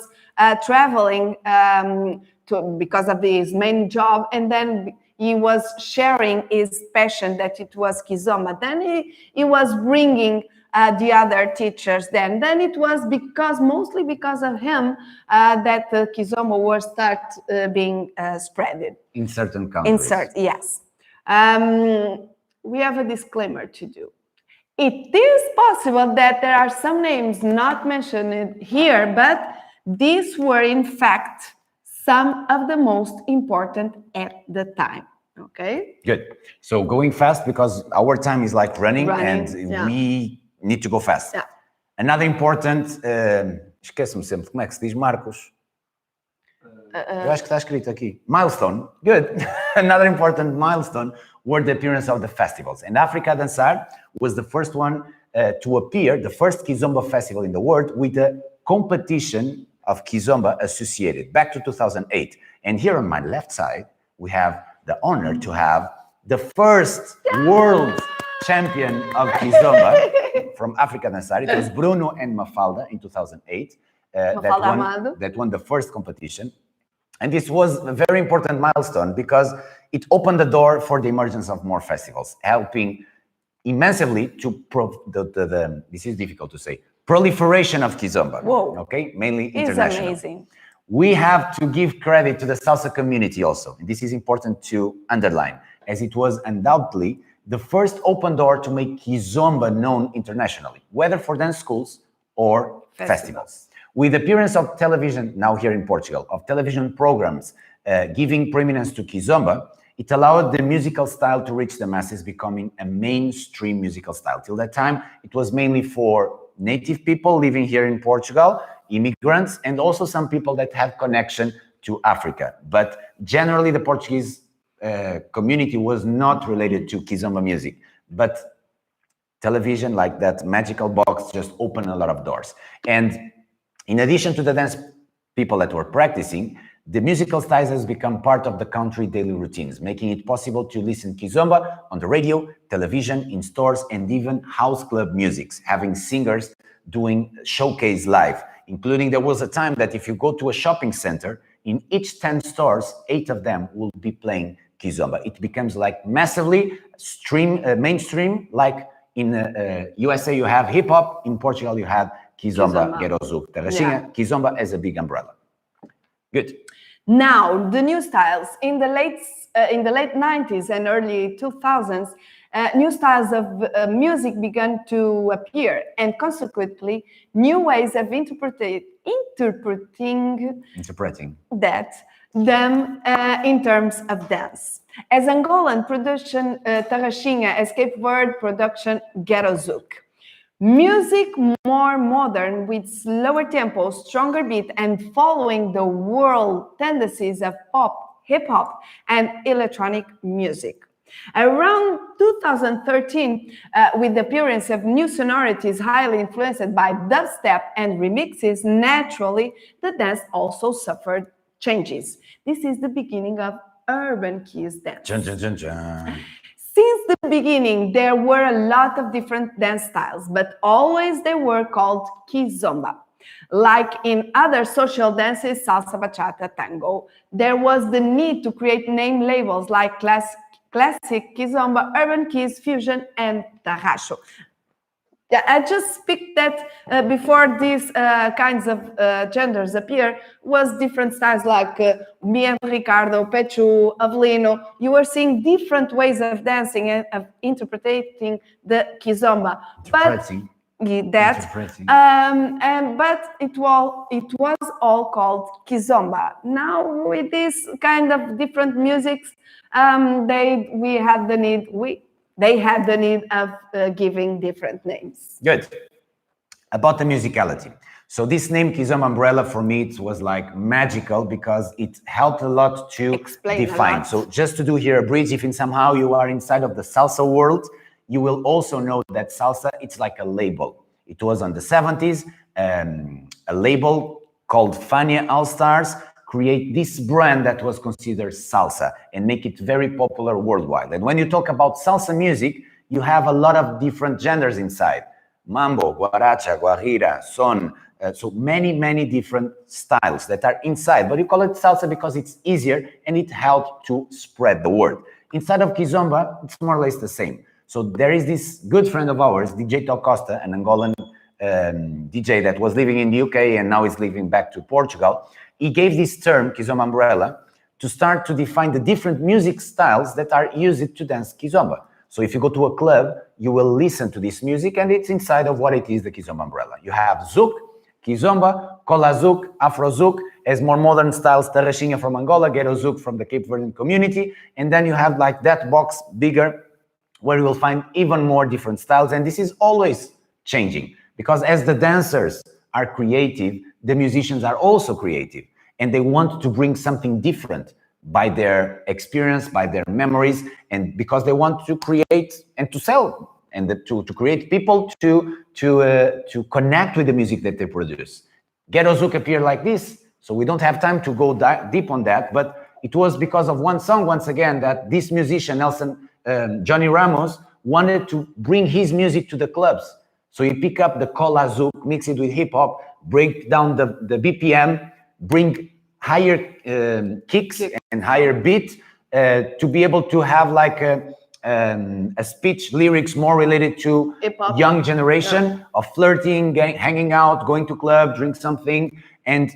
traveling because of his main job, and then he was sharing his passion that it was Kizomba. Then he was bringing the other teachers. Then it was mostly because of him that Kizomba was being spreaded in certain countries. Yes. We have a disclaimer to do. It is possible that there are some names not mentioned here, but these were in fact some of the most important at the time. Okay? Good. So going fast because our time is like running and yeah. we need to go fast. Yeah. Another important, esqueço-me sempre, como é que se diz, Marcos? Eu acho que está escrito aqui. Milestone. Good. Another important milestone were the appearance of the festivals. And Africa Dançar was the first one to appear, the first Kizomba festival in the world with a competition of Kizomba associated back to 2008. And here on my left side, we have the honor to have the first world champion of Kizomba from Africa Dançar. It was Bruno and Mafalda in 2008 that won the first competition. And this was a very important milestone because it opened the door for the emergence of more festivals, helping immensely to this is difficult to say, proliferation of Kizomba. Whoa. Okay, mainly international. It's amazing. We have to give credit to the salsa community also. And this is important to underline, as it was undoubtedly the first open door to make Kizomba known internationally, whether for dance schools or festivals. With the appearance of television, now here in Portugal, of television programs giving prominence to Kizomba, it allowed the musical style to reach the masses, becoming a mainstream musical style. Till that time, it was mainly for native people living here in Portugal, immigrants, and also some people that have connection to Africa. But generally, the Portuguese community was not related to Kizomba music. But television, like that magical box, just opened a lot of doors. And in addition to the dance people that were practicing, the musical styles has become part of the country daily routines, making it possible to listen Kizomba on the radio, television, in stores, and even house club musics, having singers doing showcase live, including there was a time that if you go to a shopping center, in each 10 stores, 8 of them will be playing Kizomba. It becomes like massively mainstream, like in USA you have hip hop, in Portugal you have Kizomba, Gerozu, Terrachinha, Kizomba as a big umbrella. Good. Now, the new styles in the late 90s and early 2000s, new styles of music began to appear, and consequently, new ways of interpreting them in terms of dance. As Angolan production Terrachinha, as Cape Verde production Gerozouk. Music more modern with slower tempo, stronger beat, and following the world tendencies of pop, hip-hop, and electronic music. Around 2013, with the appearance of new sonorities highly influenced by dubstep and remixes, naturally, the dance also suffered changes. This is the beginning of urban Kiz dance. Jun, jun, jun, jun. Since the beginning, there were a lot of different dance styles, but always they were called Kizomba. Like in other social dances, salsa, bachata, tango, there was the need to create name labels like classic Kizomba, urban Kiz, fusion, and tarraxo. I just speak that before these kinds of genders appear, was different styles like me and Ricardo, Pechu, Avelino. You were seeing different ways of dancing and of interpreting the Kizomba. But it was all called Kizomba. Now with this kind of different musics, they had the need of giving different names. Good. About the musicality. So this name Kizomba umbrella for me, it was like magical because it helped a lot to define. So just to do here a bridge, if in somehow you are inside of the salsa world, you will also know that salsa, it's like a label. It was on the 70s, a label called Fania All Stars create this brand that was considered salsa and make it very popular worldwide. And when you talk about salsa music, you have a lot of different genders inside. Mambo, guaracha, guajira, son, So many different styles that are inside, but you call it salsa because it's easier and it helps to spread the word. Inside of Kizomba, it's more or less the same. So there is this good friend of ours, DJ Tel Costa, an Angolan DJ that was living in the UK and now is living back to Portugal. He gave this term, Kizomba umbrella, to start to define the different music styles that are used to dance Kizomba. So if you go to a club, you will listen to this music and it's inside of what it is, the Kizomba umbrella. You have Zouk, Kizomba, Kola Zouk, Afro Zouk, as more modern styles, Tarraxinha from Angola, Ghetto Zouk from the Cape Verdean community. And then you have like that box bigger where you will find even more different styles. And this is always changing because as the dancers are creative, the musicians are also creative. And they want to bring something different by their experience, by their memories, and because they want to create and to sell and to create people to connect with the music that they produce. Ghetto Zouk appeared like this, so we don't have time to go deep on that, but it was because of one song, once again, that this musician, Johnny Ramos, wanted to bring his music to the clubs. So he pick up the Kola Zouk, mix it with hip hop, break down the BPM, bring higher kicks and higher beat to be able to have like a speech lyrics more related to hip-hop. Young generation of flirting, hanging out, going to club, drink something, and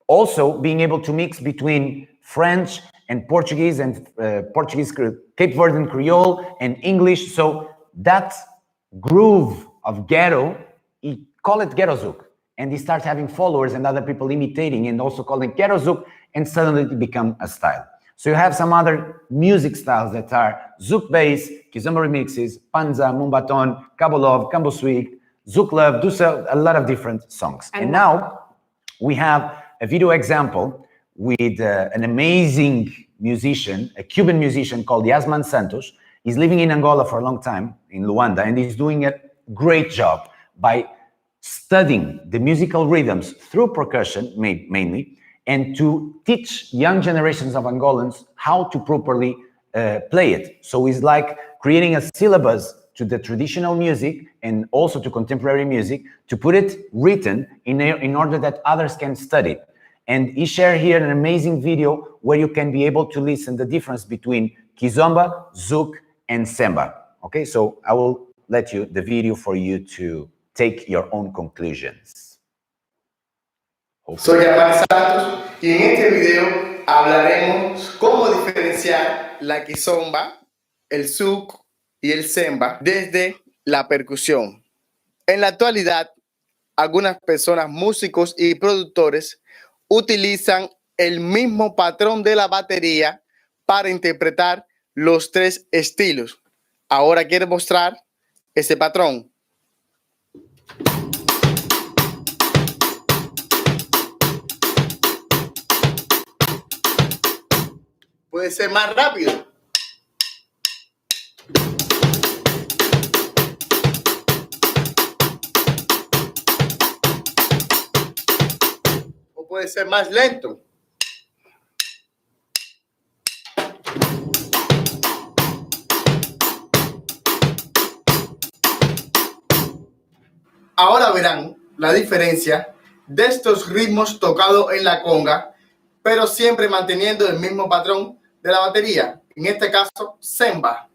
also being able to mix between French and Portuguese and Portuguese, Cape Verdean Creole and English. So that groove of ghetto, he call it Ghetto Zouk. And he starts having followers and other people imitating and also calling Ghetto Zouk, and suddenly it become a style. So you have some other music styles that are Zouk bass, Kizomba remixes, Panza, Mumbaton, Cabo Love, Cambo Swig, Zouk Love, do a lot of different songs. And now we have a video example with an amazing musician, a Cuban musician called Yasman Santos. He's living in Angola for a long time, in Luanda, and he's doing a great job by studying the musical rhythms through percussion, mainly, and to teach young generations of Angolans how to properly play it. So it's like creating a syllabus to the traditional music and also to contemporary music to put it written in order that others can study. And he shared here an amazing video where you can be able to listen the difference between Kizomba, Zouk, and Semba. Okay, so I will let you the video for you to take your own conclusions. Soy Yasman Santos y en este video hablaremos cómo diferenciar la Kizomba, el Zouk y el Semba desde la percusión. En la actualidad, algunas personas, músicos y productores utilizan el mismo patrón de la batería para interpretar los tres estilos. Ahora quiero mostrar ese patrón. Puede ser más rápido. O puede ser más lento. Ahora verán la diferencia de estos ritmos tocados en la conga, pero siempre manteniendo el mismo patrón de la batería, en este caso Semba.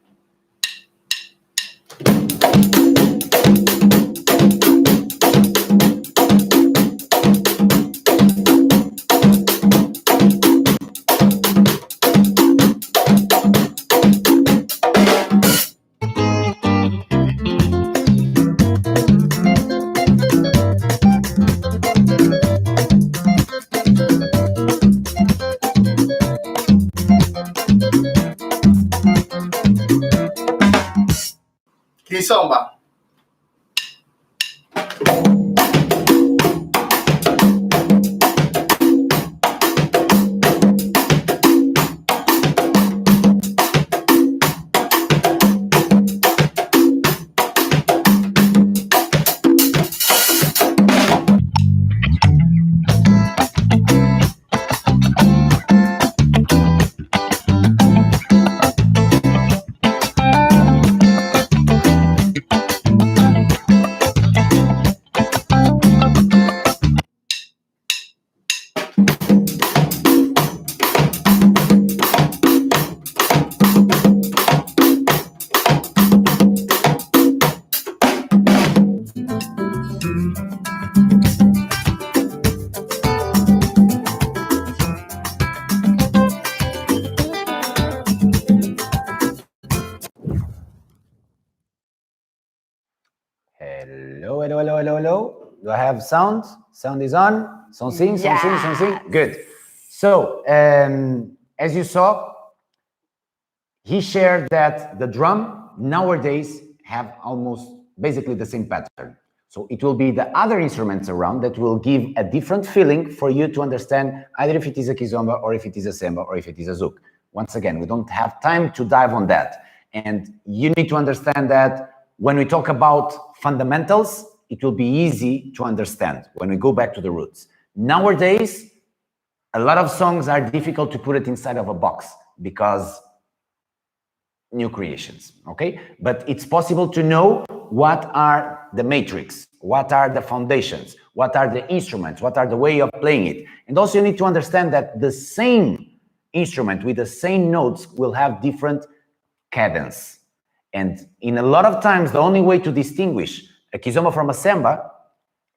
Kizomba. have sound. Sound is on. Something. Good. So, as you saw, he shared that the drum nowadays have almost basically the same pattern. So it will be the other instruments around that will give a different feeling for you to understand either if it is a kizomba or if it is a semba or if it is a zouk. Once again, we don't have time to dive on that. And you need to understand that when we talk about fundamentals, it will be easy to understand when we go back to the roots. Nowadays, a lot of songs are difficult to put it inside of a box because new creations, okay? But it's possible to know what are the matrix, what are the foundations, what are the instruments, what are the way of playing it. And also you need to understand that the same instrument with the same notes will have different cadence. And in a lot of times, the only way to distinguish a kizomba from a semba,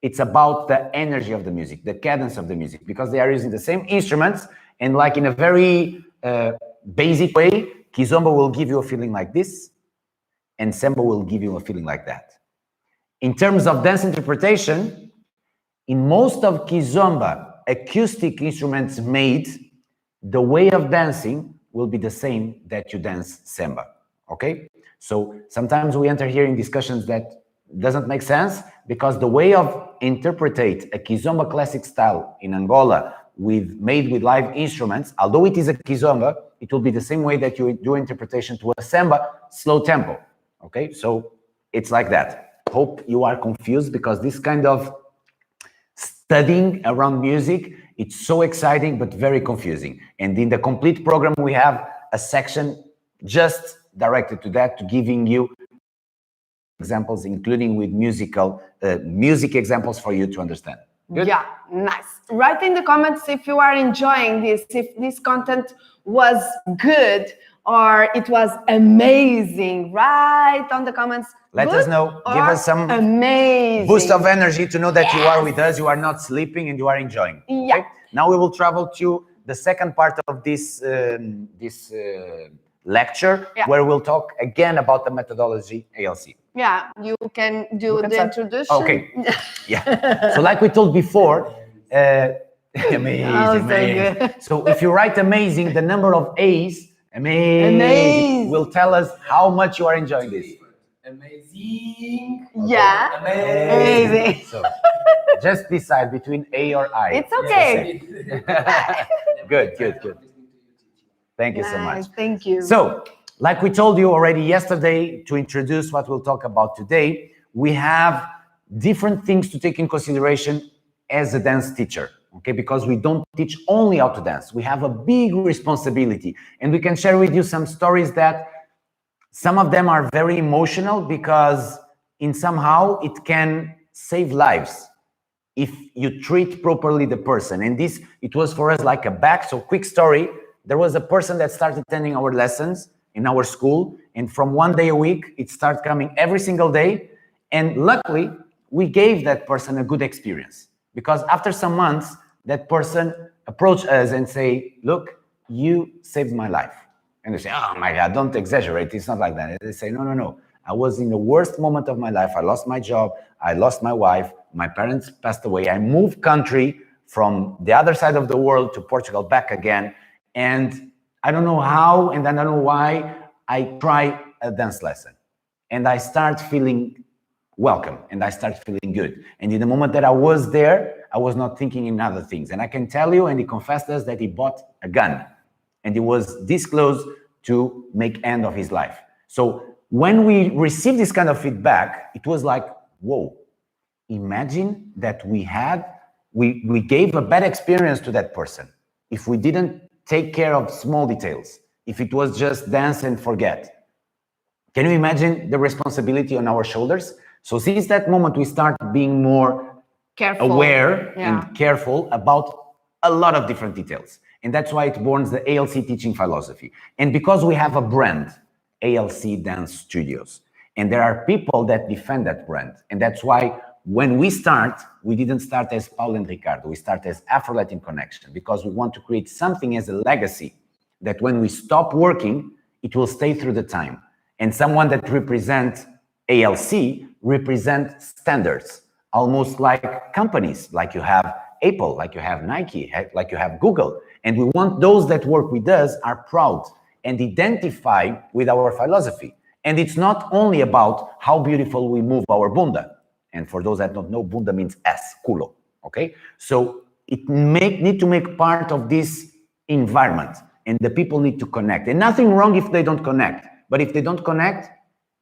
it's about the energy of the music, the cadence of the music, because they are using the same instruments, and like in a very basic way, kizomba will give you a feeling like this, and semba will give you a feeling like that. In terms of dance interpretation, in most of kizomba acoustic instruments made, the way of dancing will be the same that you dance semba, okay? So sometimes we enter here in discussions that doesn't make sense because the way of interpret a kizomba classic style in Angola made with live instruments, although it is a kizomba, it will be the same way that you do interpretation to a semba slow tempo, okay? So it's like that. Hope you are confused because this kind of studying around music, it's so exciting but very confusing. And in the complete program, we have a section just directed to that, to giving you examples, including with music examples for you to understand. Good? Yeah, nice. Write in the comments if you are enjoying this, if this content was good or it was amazing. Write on the comments. Let us know. Give us some amazing boost of energy to know that you are with us, you are not sleeping, and you are enjoying. Yeah. Okay? Now we will travel to the second part of this lecture, where we'll talk again about the methodology ALC. Yeah, you can do the introduction. Okay. Yeah. So like we told before, amazing. So if you write amazing, the number of A's, amazing, will tell us how much you are enjoying this. Amazing. Yeah. Amazing. So just decide between A or I. It's okay. Good. Thank you so much. Thank you. So, like we told you already yesterday, to introduce what we'll talk about today, we have different things to take in consideration as a dance teacher, okay? Because we don't teach only how to dance. We have a big responsibility, and we can share with you some stories that some of them are very emotional because in somehow it can save lives if you treat properly the person. And this, it was for us like a back. So quick story. There was a person that started attending our lessons in our school, and from 1 day a week, it started coming every single day. And luckily, we gave that person a good experience because after some months, that person approached us and say, look, you saved my life. And they say, oh my God, don't exaggerate. It's not like that. And they say, no. I was in the worst moment of my life. I lost my job. I lost my wife. My parents passed away. I moved country from the other side of the world to Portugal back again. And I don't know how, and I don't know why, I try a dance lesson. And I start feeling welcome, and I start feeling good. And in the moment that I was there, I was not thinking in other things. And I can tell you, and he confessed us that he bought a gun. And he was this close to make end of his life. So when we received this kind of feedback, it was like, whoa, imagine that we gave a bad experience to that person. If we didn't take care of small details, if it was just dance and forget. Can you imagine the responsibility on our shoulders? So since that moment, we start being more aware and careful about a lot of different details. And that's why it borns the ALC teaching philosophy. And because we have a brand, ALC Dance Studios, and there are people that defend that brand. And that's why when we start, we didn't start as Paula and Ricardo. We start as Afro-Latin Connection because we want to create something as a legacy that when we stop working, it will stay through the time. And someone that represents ALC represents standards. almost like companies, like you have Apple, like you have Nike, like you have Google. And we want those that work with us are proud and identify with our philosophy. And it's not only about how beautiful we move our bunda. And for those that don't know, bunda means ass, culo, okay? So it need to make part of this environment, and the people need to connect. And nothing wrong if they don't connect, but if they don't connect,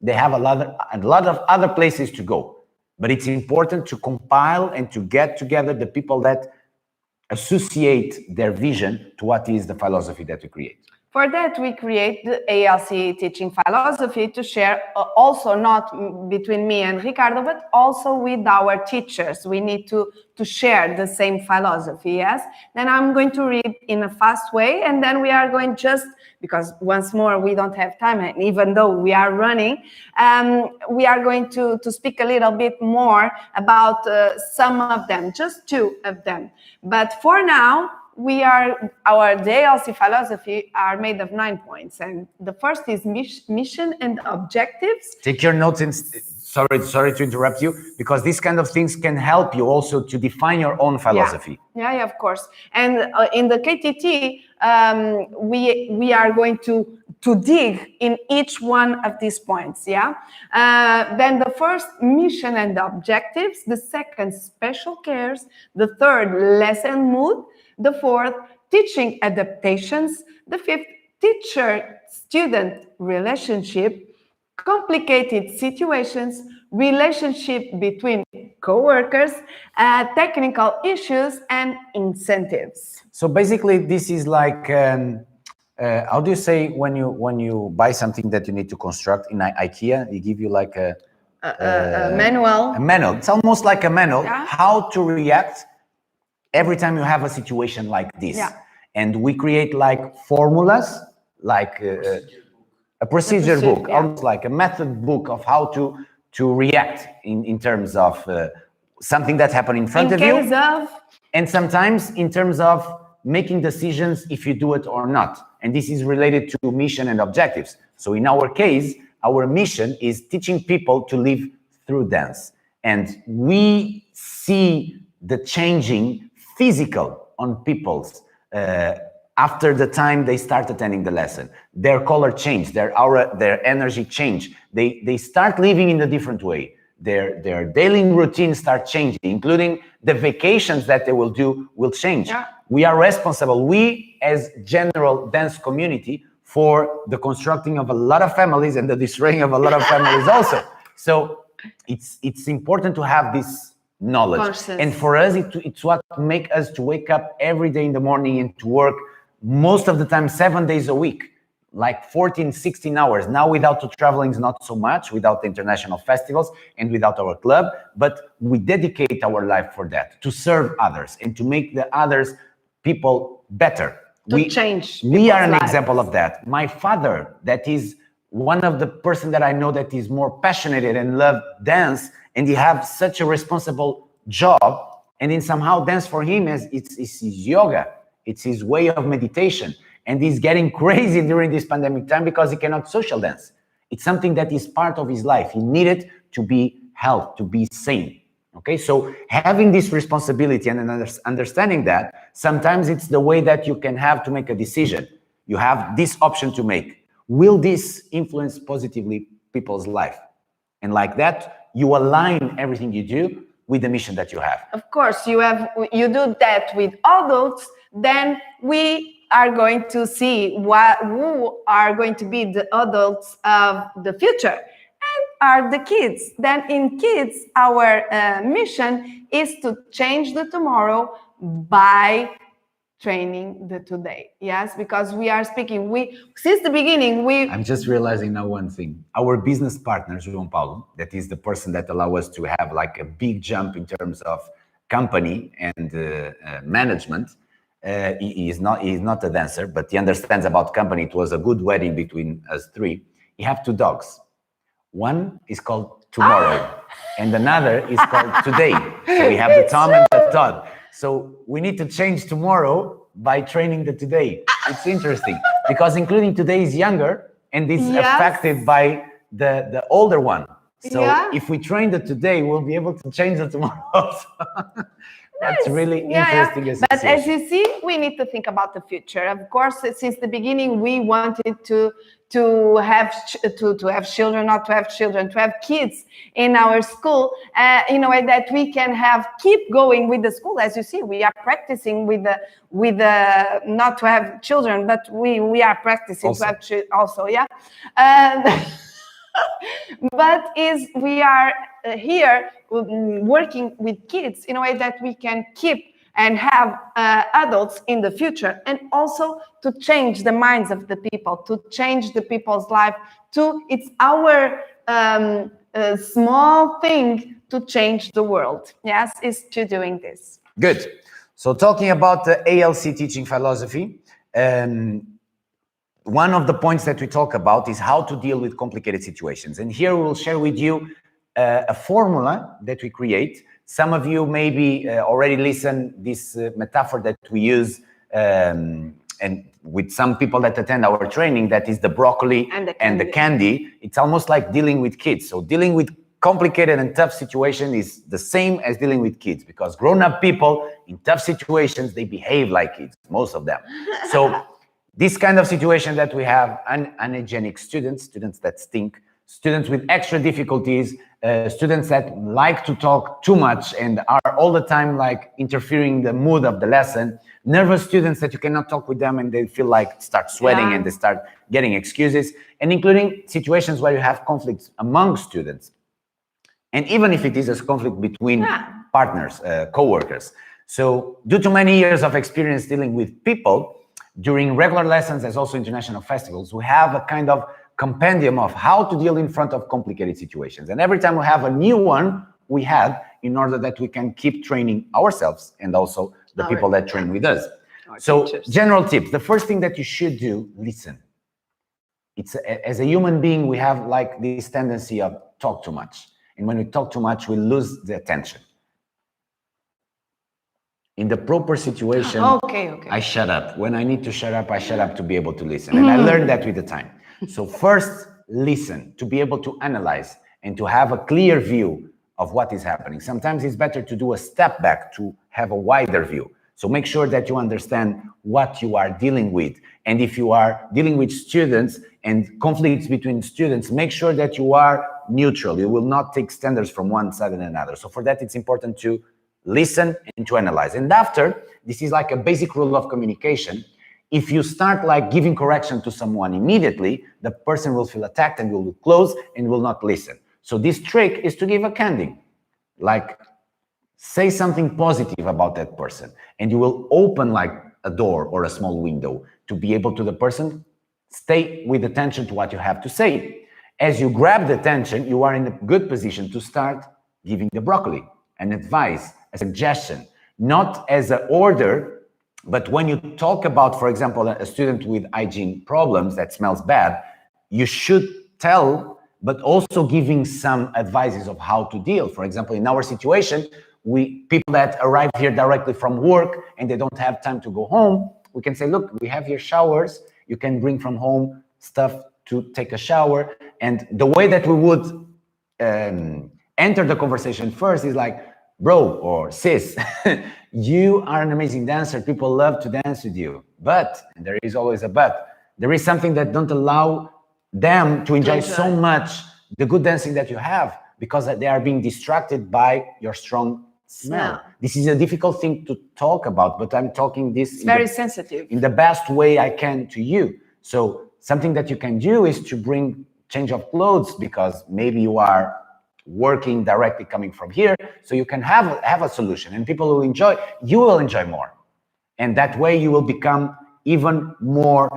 they have a lot of other places to go. But it's important to compile and to get together the people that associate their vision to what is the philosophy that we create. For that, we create the ALC teaching philosophy to share also not between me and Ricardo, but also with our teachers. We need to share the same philosophy, yes? Then I'm going to read in a fast way, and then we are going just, because once more, we don't have time, and even though we are running, we are going to speak a little bit more about some of them, just 2 of them. But for now, our DLC philosophy are made of 9 points, and the first is mission and objectives. Take your notes, and sorry to interrupt you, because these kind of things can help you also to define your own philosophy. Yeah, of course. And in the KTT, we are going to dig in each one of these points, yeah? Then the first, mission and objectives. The second, special cares. The third, lesson mood. The fourth, teaching adaptations. The fifth, teacher-student relationship. Complicated situations, relationship between co-workers, technical issues, and incentives. So basically, this is like, how do you say when you buy something that you need to construct in IKEA? They give you like a manual. A manual. It's almost like a manual, how to react every time you have a situation like this. Yeah. And we create like formulas, like a procedure book, almost like a method book of how to react in terms of something that happened in front of you. In case of? And sometimes in terms of making decisions if you do it or not. And this is related to mission and objectives. So in our case, our mission is teaching people to live through dance. And we see the changing physical on people's after the time they start attending the lesson. Their color change, their aura, their energy change. They start living in a different way. Their daily routine start changing, including the vacations that they will do will change. Yeah. We are responsible, we as general dance community, for the constructing of a lot of families and the destroying of a lot of families also. So it's important to have this knowledge. Conscious. And for us, it's what makes us to wake up every day in the morning and to work most of the time 7 days a week, like 14, 16 hours. Now without the traveling is not so much, without the international festivals and without our club, but we dedicate our life for that, to serve others and to make the others people better. We are an example of that. My father, that is one of the person that I know that is more passionate and love dance, and he have such a responsible job, and then somehow dance for him it's his yoga, it's his way of meditation, and he's getting crazy during this pandemic time because he cannot social dance. It's something that is part of his life. He needed to be healthy, to be sane. Okay, so having this responsibility and understanding that, sometimes it's the way that you can have to make a decision. You have this option to make. Will this influence positively people's life? And like that, you align everything you do with the mission that you have. Of course, you do that with adults, then we are going to see who are going to be the adults of the future. Are the kids. Then in kids, our mission is to change the tomorrow by training the today. Yes, because we are speaking, since the beginning, I'm just realizing now one thing. Our business partner, João Paulo, that is the person that allow us to have like a big jump in terms of company and management. He is not a dancer, but he understands about company. It was a good wedding between us three. He have 2 dogs. One is called Tomorrow, and another is called Today. So we have the Tom and the Todd. So we need to change tomorrow by training the today. It's interesting because including today is younger and is affected by the older one. So Yeah. if we trained it today, we'll be able to change it tomorrow. That's really interesting. But as you see, we need to think about the future. Of course, since the beginning, we wanted to have children, not to have children, to have kids in our school in a way that we can keep going with the school. As you see, we are practicing with the not to have children, but we are practicing also. to have also, yeah. But we are here working with kids in a way that we can keep and have adults in the future, and also to change the minds of the people, to change the people's life. It's our small thing to change the world. Yes, is to doing this. Good. So talking about the ALC teaching philosophy, one of the points that we talk about is how to deal with complicated situations. And here we will share with you a formula that we create. Some of you maybe already listen this metaphor that we use and with some people that attend our training, that is the broccoli and the candy. It's almost like dealing with kids. So dealing with complicated and tough situation is the same as dealing with kids, because grown-up people in tough situations, they behave like kids, most of them. So this kind of situation that we have, unhygienic students that stink, students with extra difficulties, students that like to talk too much and are all the time like interfering the mood of the lesson, nervous students that you cannot talk with them and they feel like start sweating and they start getting excuses, and including situations where you have conflicts among students. And even if it is a conflict between partners, co-workers. So due to many years of experience dealing with people, during regular lessons as also international festivals, we have a kind of compendium of how to deal in front of complicated situations. And every time we have a new one, we have in order that we can keep training ourselves and also the people that train with us. So general tips. The first thing that you should do, listen. It's as a human being, we have like this tendency of talk too much. And when we talk too much, we lose the attention. In the proper situation, I shut up. When I need to shut up, I shut up to be able to listen. And I learned that with the time. So first, listen, to be able to analyze and to have a clear view of what is happening. Sometimes it's better to do a step back to have a wider view. So make sure that you understand what you are dealing with. And if you are dealing with students and conflicts between students, make sure that you are neutral. You will not take standards from one side and another. So for that, it's important to listen and to analyze. And after, this is like a basic rule of communication. If you start like giving correction to someone immediately, the person will feel attacked and will close and will not listen. So this trick is to give a candy, like say something positive about that person, and you will open like a door or a small window to be able to the person stay with attention to what you have to say. As you grab the attention, you are in a good position to start giving the broccoli, an advice, a suggestion, not as an order, but when you talk about, for example, a student with hygiene problems that smells bad, you should tell, but also giving some advices of how to deal. For example, in our situation, people that arrive here directly from work and they don't have time to go home, we can say, look, we have here showers. You can bring from home stuff to take a shower. And the way that we would enter the conversation first is like, bro or sis, you are an amazing dancer. People love to dance with you. But, and there is always a but, there is something that don't allow them to enjoy so much the good dancing that you have, because they are being distracted by your strong smell. This is a difficult thing to talk about, but I'm talking this very sensitive in the best way I can to you. So something that you can do is to bring change of clothes, because maybe you are working directly coming from here, so you can have a solution, and people will enjoy. You will enjoy more, and that way you will become even more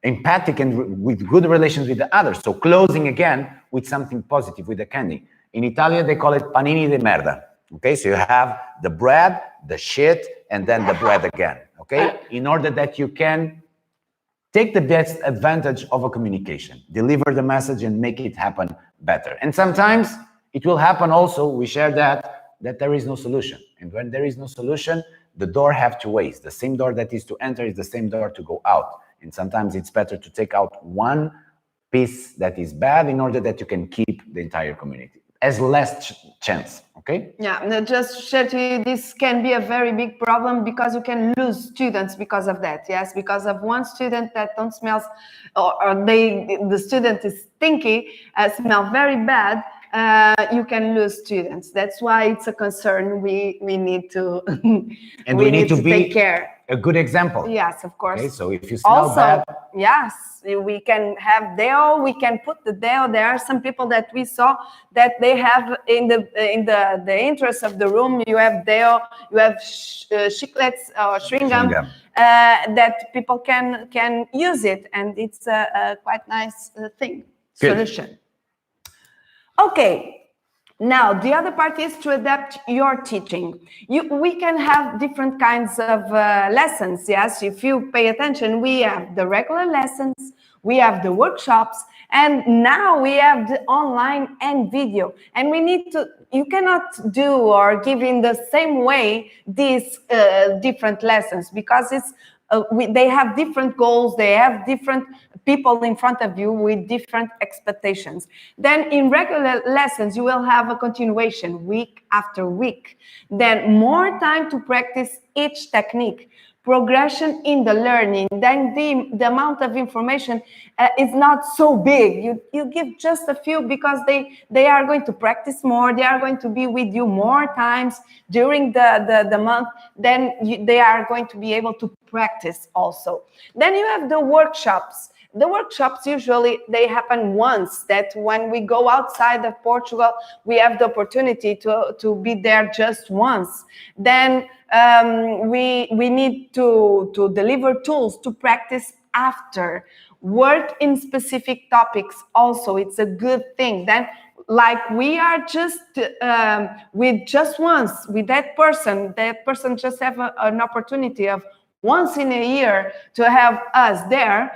empathic and with good relations with the others. So closing again with something positive, with the candy. In Italian, they call it panini di merda. Okay, so you have the bread, the shit, and then the bread again. Okay, in order that you can take the best advantage of a communication, deliver the message and make it happen better. And sometimes it will happen also, we share that there is no solution. And when there is no solution, the door have two ways. The same door that is to enter is the same door to go out. And sometimes it's better to take out one piece that is bad in order that you can keep the entire community as last chance. Okay. Yeah, no, just to share to you, this can be a very big problem because you can lose students because of that. Yes, because of one student that don't smells, or the student is stinky, smell very bad. You can lose students. That's why it's a concern. We need to and we need to be take care. A good example. Yes, of course. Okay, so if you smell bad, yes, we can have deo. We can put the deo. There are some people that we saw that they have in the interest of the room. You have deo. You have chiclets or chewing gum that people can use it, and it's a quite nice thing. Good. Solution. Okay. Now, the other part is to adapt your teaching. We can have different kinds of lessons, yes? If you pay attention, we have the regular lessons, we have the workshops, and now we have the online and video. And we need to, you cannot do or give in the same way these different lessons because it's, they have different goals, they have different people in front of you with different expectations. Then in regular lessons, you will have a continuation week after week. Then more time to practice each technique. Progression in the learning, then the amount of information is not so big. You give just a few because they are going to practice more, they are going to be with you more times during the month, then they are going to be able to practice also. Then you have the workshops. The workshops usually they happen once, that when we go outside of Portugal, we have the opportunity to be there just once. Then we need to deliver tools to practice after. Work in specific topics also, it's a good thing. Then like we are just with just once with that person just have an opportunity of once in a year to have us there,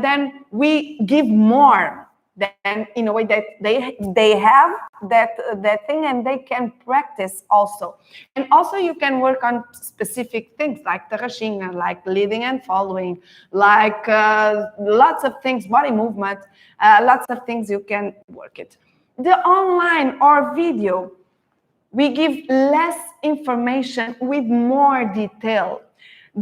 then we give more than in a way that they have that thing and they can practice also. And also you can work on specific things like Tarashinga, like leading and following, like lots of things, body movement, lots of things you can work it. The online or video, we give less information with more detail.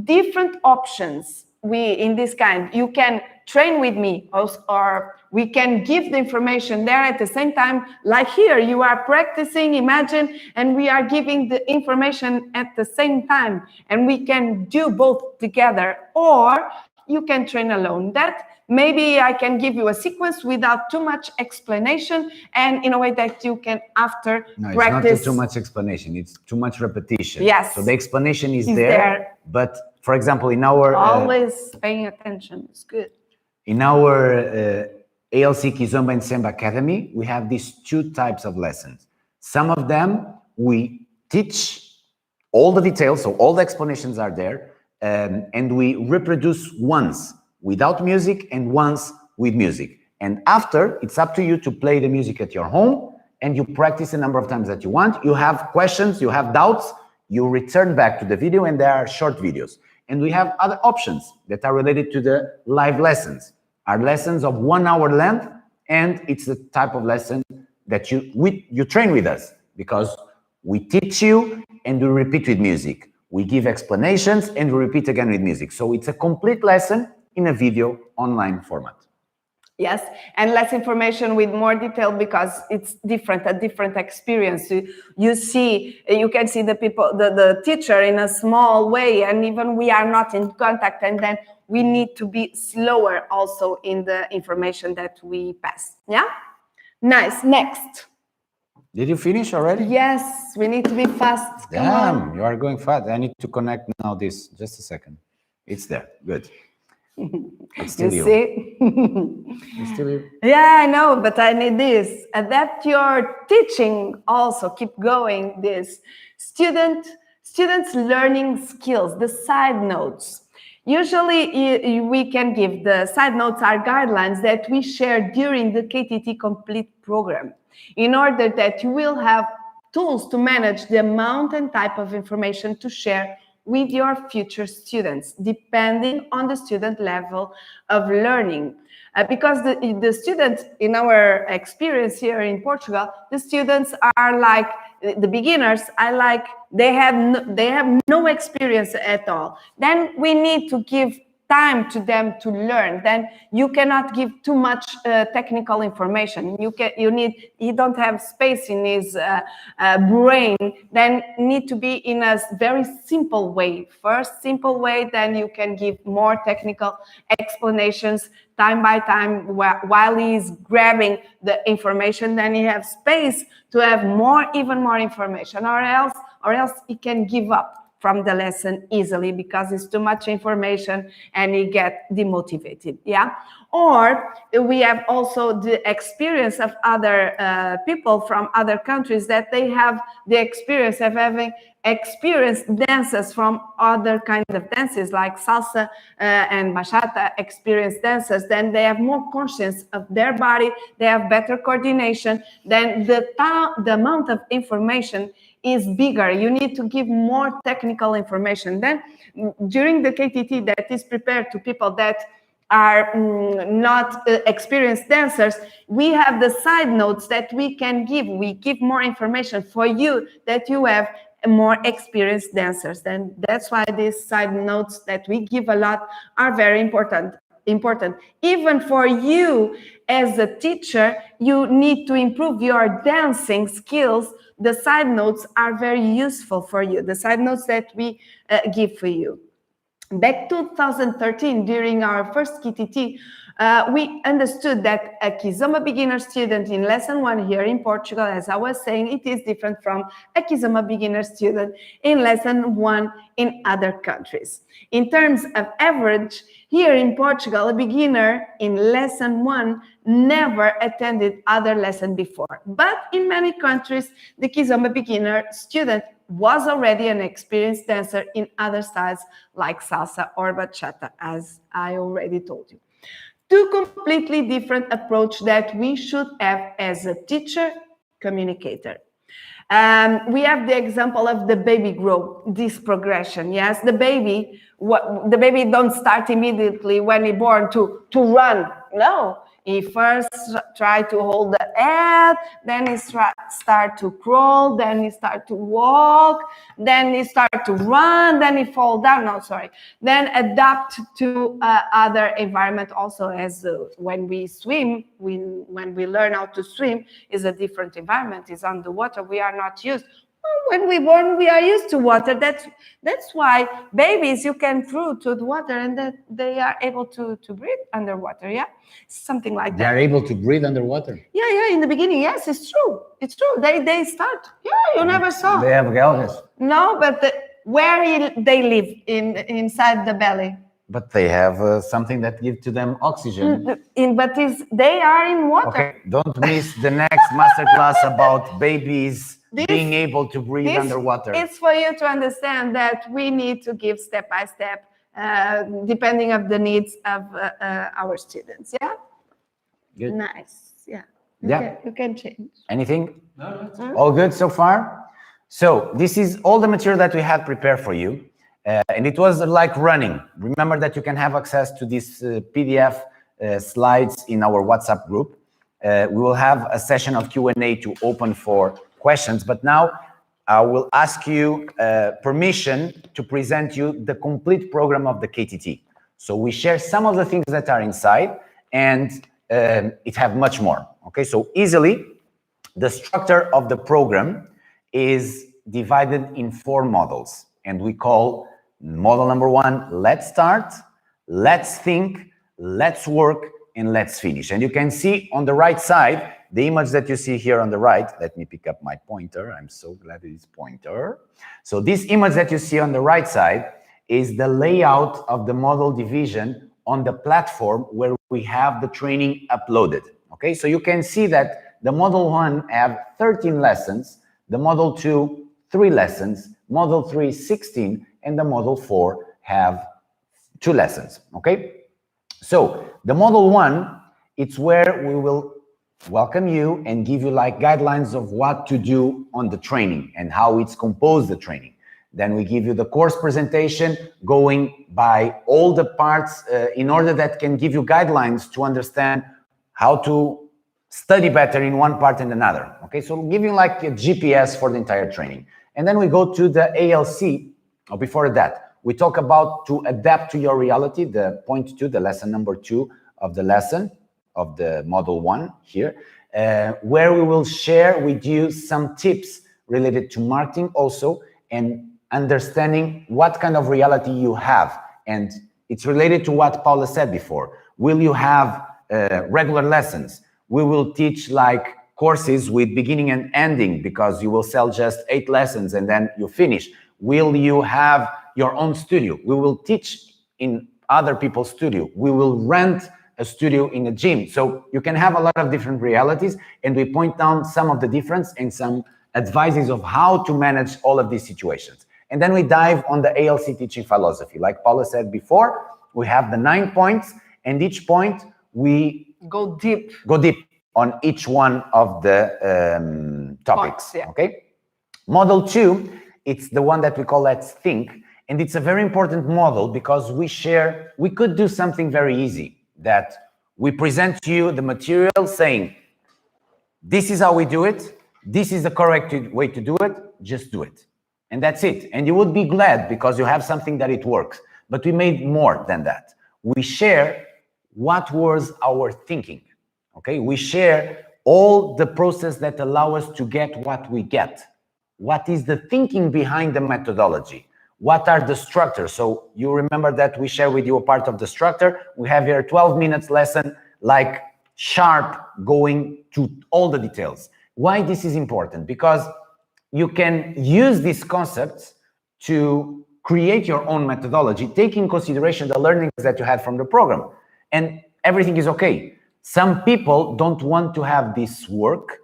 Different options. In this kind, you can train with me or we can give the information there at the same time. Like here, you are practicing, imagine, and we are giving the information at the same time. And we can do both together, or you can train alone. That maybe I can give you a sequence without too much explanation and in a way that you can after practice. It's not too much explanation, it's too much repetition. Yes. So the explanation is there, but for example, in our... Always paying attention, it's good. In our ALC Kizomba and Semba Academy, we have these two types of lessons. Some of them, we teach all the details, so all the explanations are there, and we reproduce once without music and once with music. And after, it's up to you to play the music at your home and you practice a number of times that you want. You have questions, you have doubts, you return back to the video and there are short videos. And we have other options that are related to the live lessons. Are lessons of 1 hour length, and it's the type of lesson that you train with us because we teach you and we repeat with music. We give explanations and we repeat again with music. So it's a complete lesson in a video online format. Yes, and less information with more detail because it's different, a different experience. You can see the people, the teacher in a small way, and even we are not in contact, and then we need to be slower also in the information that we pass. Yeah? Nice. Next. Did you finish already? Yes, we need to be fast. Damn, you are going fast. I need to connect now this. Just a second. It's there. Good. It's still you see? It's still you. Yeah, I know, but I need this. Adapt your teaching also. Keep going this. Students' learning skills, the side notes. Usually we can give the side notes are guidelines that we share during the KTT Complete program in order that you will have tools to manage the amount and type of information to share with your future students, depending on the student level of learning. Because the students, in our experience here in Portugal, the students are like the beginners. They have no experience at all. Then we need to give time to them to learn. Then you cannot give too much technical information. You don't have space in his brain. Then need to be in a very simple way. First simple way, then you can give more technical explanations time by time while he's grabbing the information. Then he has space to have even more information, or else he can give up from the lesson easily because it's too much information and he get demotivated. Yeah. Or we have also the experience of other people from other countries that they have the experience of having experienced dances from other kinds of dances like salsa and bachata, experienced dancers. Then they have more conscience of their body, they have better coordination. Then the amount of information is bigger. You need to give more technical information. Then during the KTT that is prepared to people that are not experienced dancers, we have the side notes that we can give. We give more information for you that you have more experienced dancers. Then that's why these side notes that we give a lot are very important. Even for you as a teacher, you need to improve your dancing skills. The side notes are very useful for you, the side notes that we give for you. Back 2013, during our first KTT, we understood that a Kizomba beginner student in lesson 1 here in Portugal, as I was saying, it is different from a Kizomba beginner student in lesson 1 in other countries. In terms of average, here in Portugal, a beginner in lesson 1 never attended other lesson before. But in many countries, the Kizomba beginner student was already an experienced dancer in other styles like salsa or bachata, as I already told you. Two completely different approach that we should have as a teacher communicator. We have the example of the baby growth, this progression. Yes, the baby don't start immediately when he's born to run. No, he first try to hold the head, then he start to crawl, then he start to walk, then he start to run, then he fall down. No, sorry. Then adapt to other environment also. As when we swim, when we learn how to swim, is a different environment. Is on the water. We are not used. When we born, we are used to water. That's why babies, you can throw to the water and that they are able to breathe underwater. Yeah, something like that. They are able to breathe underwater. Yeah. In the beginning, yes, it's true. It's true. They start. Yeah, you never saw. They have galgas. No, but where they live inside the belly. But they have something that gives to them oxygen. They are in water. Okay, don't miss the next masterclass about babies being able to breathe underwater. It's for you to understand that we need to give step by step, depending on the needs of our students. Yeah. Good. Nice. Yeah. You can change. Anything? No, that's all good so far. So this is all the material that we had prepared for you. And it was like running. Remember that you can have access to these PDF slides in our WhatsApp group. We will have a session of Q&A to open for questions, but now I will ask you permission to present you the complete program of the KTT. So we share some of the things that are inside, and it have much more. Okay, so easily, the structure of the program is divided in 4 models, and we call model number 1, let's start, let's think, let's work, and let's finish. And you can see on the right side, the image that you see here on the right, let me pick up my pointer. I'm so glad it is pointer. So this image that you see on the right side is the layout of the model division on the platform where we have the training uploaded. Okay, so you can see that the model 1 have 13 lessons, the model 2, 3 lessons, model 3, 16, and the model 4 have 2 lessons. Okay, so the model 1, it's where we will welcome you and give you like guidelines of what to do on the training and how it's composed, the training. Then we give you the course presentation, going by all the parts in order that can give you guidelines to understand how to study better in one part and another. Okay, so we'll give you like a GPS for the entire training. And then we go to the ALC, or before that, we talk about to adapt to your reality, the point 2, the lesson number 2 of the lesson, of the model 1 here, where we will share with you some tips related to marketing also, and understanding what kind of reality you have. And it's related to what Paula said before. Will you have regular lessons? We will teach like courses with beginning and ending, because you will sell just 8 lessons and then you finish. Will you have your own studio? We will teach in other people's studio. We will rent a studio in a gym. So you can have a lot of different realities, and we point down some of the difference and some advices of how to manage all of these situations. And then we dive on the ALC teaching philosophy. Like Paula said before, we have the 9 points, and each point we go deep on each one of the topics. Yeah. Okay. Model 2, it's the one that we call Let's Think. And it's a very important model because we could do something very easy, that we present to you the material saying, this is how we do it. This is the correct way to do it. Just do it. And that's it. And you would be glad because you have something that it works. But we made more than that. We share what was our thinking. Okay, we share all the process that allow us to get what we get. What is the thinking behind the methodology? What are the structures? So you remember that we share with you a part of the structure. We have here a 12 minutes lesson, like sharp, going to all the details. Why this is important? Because you can use these concepts to create your own methodology, taking in consideration the learnings that you had from the program. And everything is okay. Some people don't want to have this work.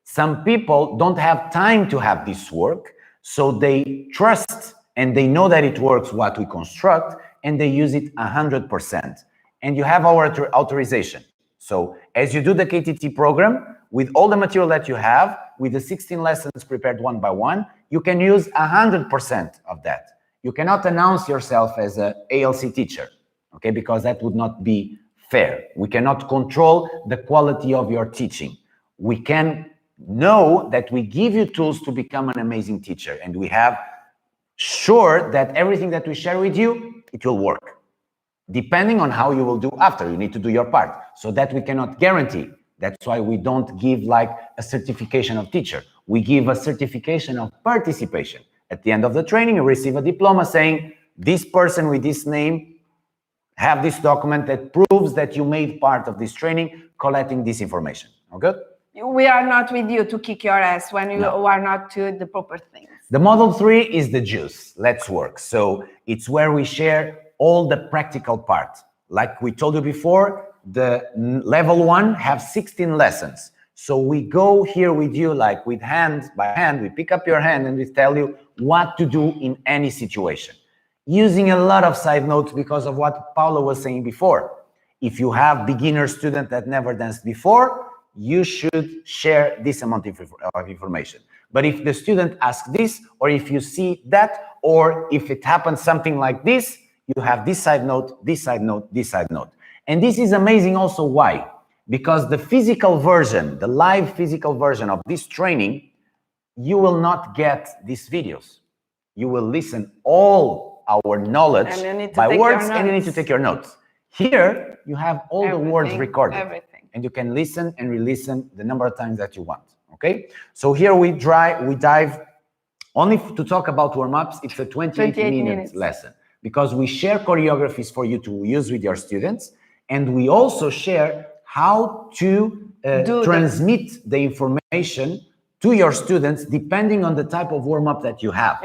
Some people don't have time to have this work. So they trust and they know that it works what we construct, and they use it 100%. And you have our authorization. So as you do the KTT program, with all the material that you have, with the 16 lessons prepared one by one, you can use 100% of that. You cannot announce yourself as an ALC teacher, okay? Because that would not be fair. We cannot control the quality of your teaching. We can know that we give you tools to become an amazing teacher, and we have sure that everything that we share with you, it will work. Depending on how you will do after, you need to do your part. So that we cannot guarantee. That's why we don't give like a certification of teacher. We give a certification of participation. At the end of the training, you receive a diploma saying, this person with this name have this document that proves that you made part of this training, collecting this information. Okay? We are not with you to kick your ass when you are not doing the proper things. The model 3 is the juice. Let's work. So it's where we share all the practical part. Like we told you before, the level 1 have 16 lessons. So we go here with you, like with hand by hand, we pick up your hand and we tell you what to do in any situation. Using a lot of side notes because of what Paula was saying before. If you have beginner student that never danced before, you should share this amount of information. But if the student asks this, or if you see that, or if it happens something like this, you have this side note, this side note, this side note. And this is amazing also. Why? Because the physical version, the live physical version of this training, you will not get these videos. You will listen all our knowledge by words, and you need to take your notes. Here, you have all the words recorded. And you can listen and re-listen the number of times that you want, okay? So here we dive, only to talk about warm-ups, it's a 28-minute lesson, because we share choreographies for you to use with your students, and we also share how to transmit the information to your students depending on the type of warm-up that you have,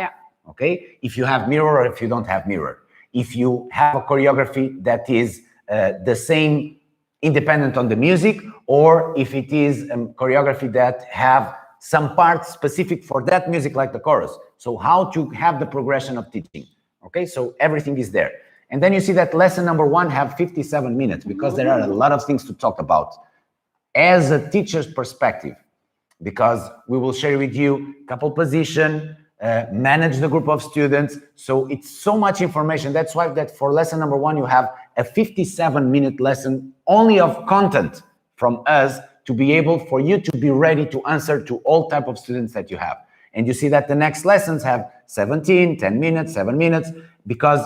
okay? If you have mirror or if you don't have mirror. If you have a choreography that is the same independent on the music, or if it is a choreography that have some parts specific for that music, like the chorus. So how to have the progression of teaching, okay? So everything is there. And then you see that lesson number 1 have 57 minutes because there are a lot of things to talk about as a teacher's perspective, because we will share with you a couple position, manage the group of students. So it's so much information. That's why that for lesson number 1, you have a 57-minute lesson only of content from us to be able for you to be ready to answer to all type of students that you have. And you see that the next lessons have 17, 10 minutes, 7 minutes, because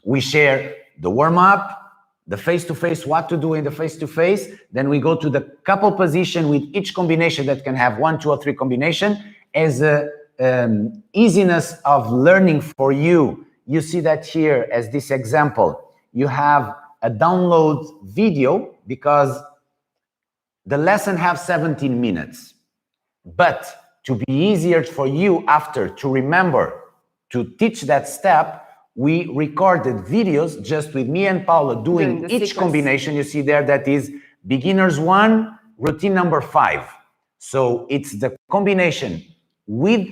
we share the warm-up, the face-to-face, what to do in the face-to-face. Then we go to the couple position with each combination that can have 1, 2, or 3 combination as a easiness of learning for you. You see that here as this example. You have a download video because the lesson have 17 minutes. But to be easier for you after to remember to teach that step, we recorded videos just with me and Paula doing each sequence. Combination. You see there that is beginners 1, routine number 5. So it's the combination with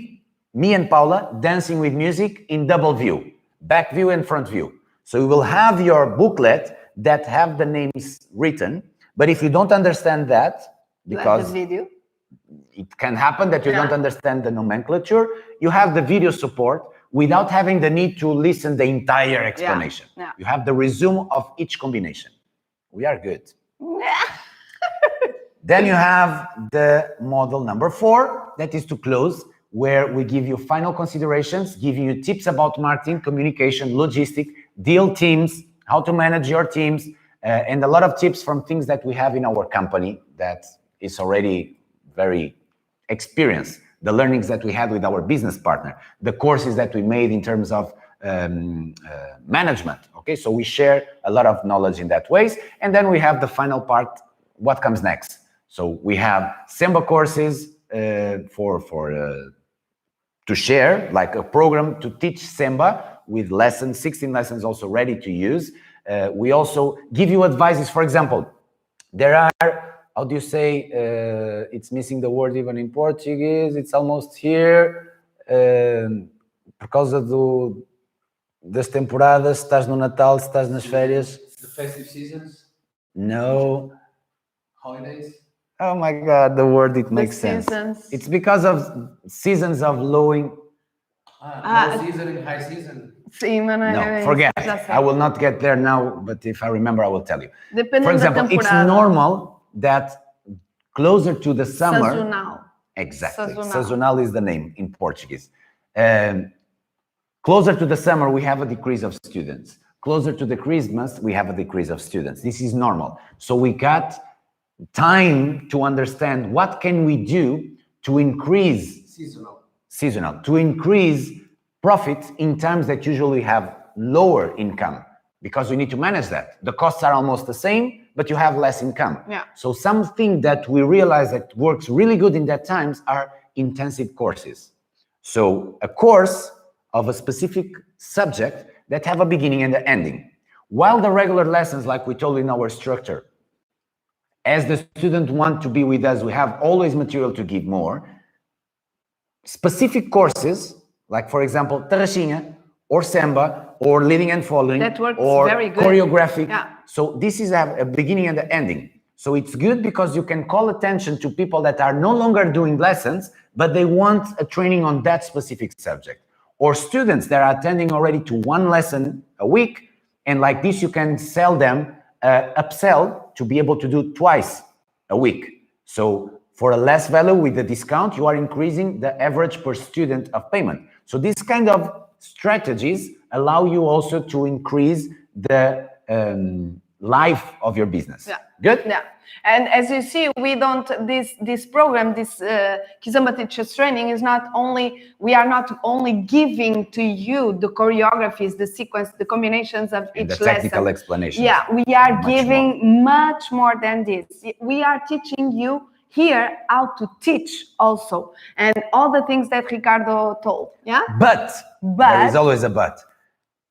me and Paula dancing with music in double view, back view and front view. So you will have your booklet that have the names written. But if you don't understand that, because like the video, it can happen that you don't understand the nomenclature, you have the video support without having the need to listen the entire explanation. You have the resume of each combination. We are good. Then you have the model number 4, that is to close, where we give you final considerations, giving you tips about marketing, communication, logistic, deal teams, how to manage your teams, and a lot of tips from things that we have in our company that is already very experienced. The learnings that we had with our business partner, the courses that we made in terms of management. Okay, so we share a lot of knowledge in that ways. And then we have the final part, what comes next. So we have Semba courses to share, like a program to teach Semba with lessons, 16 lessons also ready to use. We also give you advices. For example, there are, how do you say, it's missing the word even in Portuguese, it's almost here, por causa das temporadas, estás no Natal, estás nas férias. The festive seasons? No. Holidays? Oh my God, the word, it makes sense. Seasons. It's because of seasons of lowing. Low season and high season. Sim, No, forget. I will not get there now, but if I remember, I will tell you. Depending For example, da it's temporada. normal that closer to the summer. Sazonal. Exactly. Sazonal is the name in Portuguese. Closer to the summer, we have a decrease of students. Closer to the Christmas, we have a decrease of students. This is normal. So we got time to understand what can we do to increase seasonal, to increase profit in times that usually have lower income, because we need to manage that. The costs are almost the same, but you have less income. So something that we realize that works really good in that times are intensive courses. So a course of a specific subject that have a beginning and an ending. While the regular lessons, like we told in our structure, as the student want to be with us, we have always material to give more. Specific courses, like for example, Tarraxinha, or Semba, or Leading and Following, or very good. Choreographic. So this is a beginning and an ending. So it's good because you can call attention to people that are no longer doing lessons, but they want a training on that specific subject. Or students that are attending already to 1 lesson a week, and like this you can sell them upsell to be able to do twice a week. So for a less value with the discount, you are increasing the average per student of payment. So these kind of strategies allow you also to increase the life of your business. Good? Yeah. And as you see, we don't, this program, this Kizomba Teachers Training is not only, we are not only giving to you the choreographies, the sequence, the combinations of each lesson. The technical explanation. Yeah, we are giving much more than this. We are teaching you here how to teach also. And all the things that Ricardo told, yeah? But there is always a but.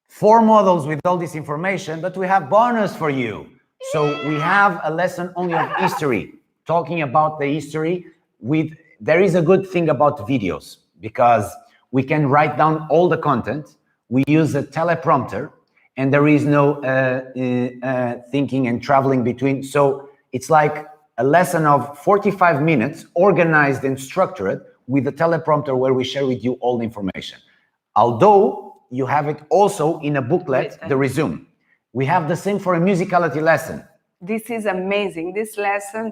4 models with all this information, but we have bonus for you. So we have a lesson only of history, talking about the history with, there is a good thing about videos because we can write down all the content. We use a teleprompter and there is no thinking and traveling between. So it's like a lesson of 45 minutes, organized and structured with the teleprompter where we share with you all the information. Although you have it also in a booklet, the resume. We have the same for a musicality lesson. This is amazing, this lesson.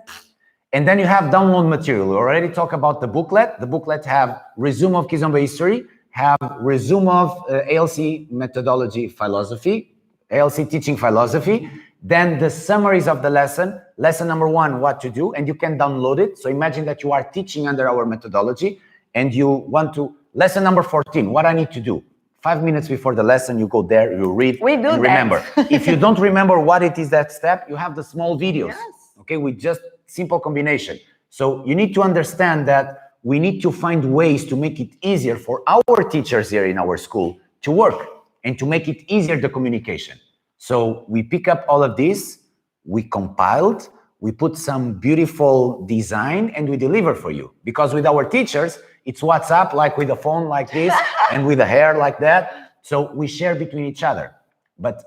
And then you have download material. We already talked about the booklet. The booklet have resume of Kizomba history, have resume of ALC methodology philosophy, ALC teaching philosophy, then the summaries of the lesson, lesson number 1, what to do, and you can download it. So imagine that you are teaching under our methodology and you want to, lesson number 14, what I need to do. 5 minutes before the lesson, you go there, you read, we do and remember. If you don't remember what it is that step, you have the small videos, okay, with just simple combination. So you need to understand that we need to find ways to make it easier for our teachers here in our school to work and to make it easier, the communication. So we pick up all of this, we compiled, we put some beautiful design, and we deliver for you. Because with our teachers, it's WhatsApp, like with a phone like this, and with a hair like that. So we share between each other. But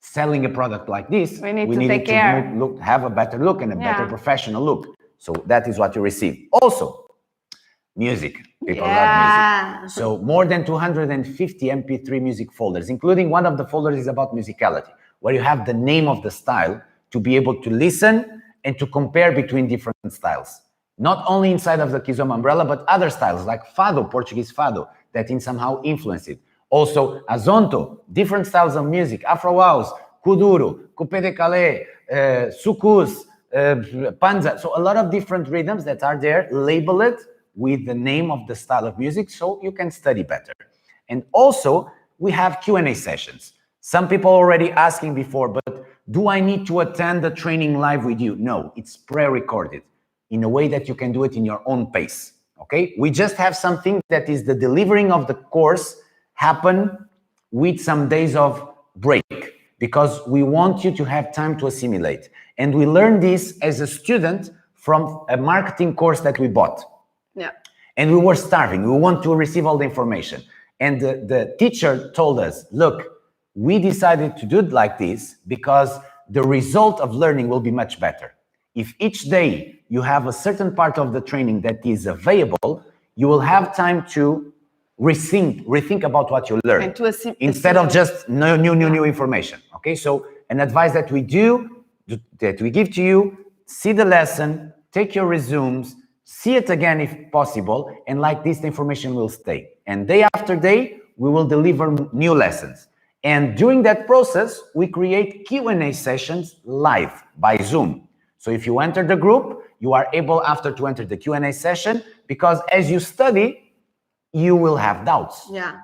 selling a product like this, we need to have a better look and a better professional look. So that is what you receive. Also, music. People love music. So more than 250 MP3 music folders, including one of the folders is about musicality, where you have the name of the style to be able to listen and to compare between different styles. Not only inside of the Kizomba umbrella, but other styles like fado, Portuguese fado, that in somehow influence it. Also, azonto, different styles of music, Afro house, kuduro, coupé de calais, sukus, panza. So a lot of different rhythms that are there, labeled with the name of the style of music, so you can study better. And also, we have Q&A sessions. Some people already asking before, but do I need to attend the training live with you? No, it's pre-recorded in a way that you can do it in your own pace, okay? We just have something that is the delivering of the course happen with some days of break, because we want you to have time to assimilate. And we learned this as a student from a marketing course that we bought. Yeah. And we were starving. We want to receive all the information. And the teacher told us, look, we decided to do it like this because the result of learning will be much better. If each day you have a certain part of the training that is available, you will have time to rethink about what you learned instead of just new information. Okay, so an advice that we do, that we give to you, see the lesson, take your resumes, see it again if possible, and like this, the information will stay. And day after day, we will deliver new lessons. And during that process, we create Q&A sessions live by Zoom. So if you enter the group, you are able after to enter the Q&A session, because as you study, you will have doubts. Yeah.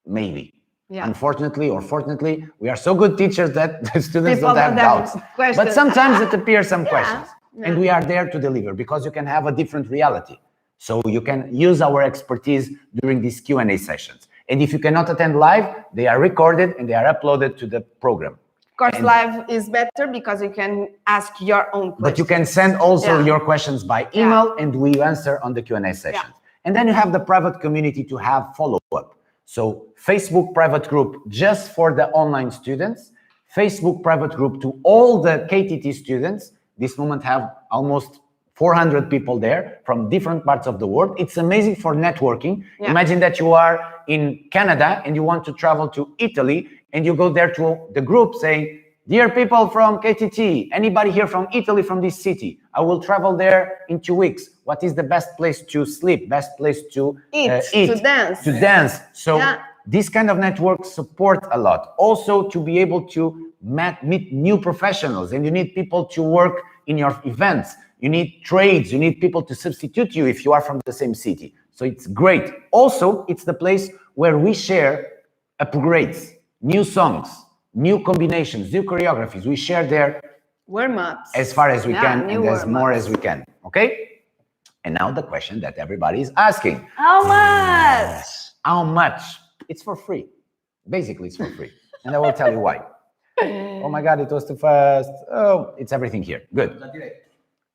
Maybe. Yeah. Unfortunately or fortunately, we are so good teachers that the students don't have doubts. But sometimes it appears some questions. Yeah. And we are there to deliver because you can have a different reality. So you can use our expertise during these Q&A sessions. And if you cannot attend live, they are recorded and they are uploaded to the program. Of course, live is better because you can ask your own questions. But you can send also your questions by email and we answer on the Q&A sessions. Yeah. And then you have the private community to have follow-up. So Facebook private group just for the online students, Facebook private group to all the KTT students. This moment have almost 400 people there from different parts of the world. It's amazing for networking. Yeah. Imagine that you are in Canada and you want to travel to Italy and you go there to the group saying, dear people from KTT, anybody here from Italy, from this city? I will travel there in 2 weeks. What is the best place to sleep? Best place to eat? To dance. To dance. So this kind of networks support a lot. Also to be able to meet new professionals, and you need people to work in your events. You need trades, you need people to substitute you if you are from the same city. So it's great. Also, it's the place where we share upgrades, new songs, new combinations, new choreographies. We share there warm-ups as far as we can and as more as we can. Okay? And now the question that everybody is asking. How much? How much? It's for free. Basically, it's for free. And I will tell you why. Oh my God, it was too fast. Oh, it's everything here. Good.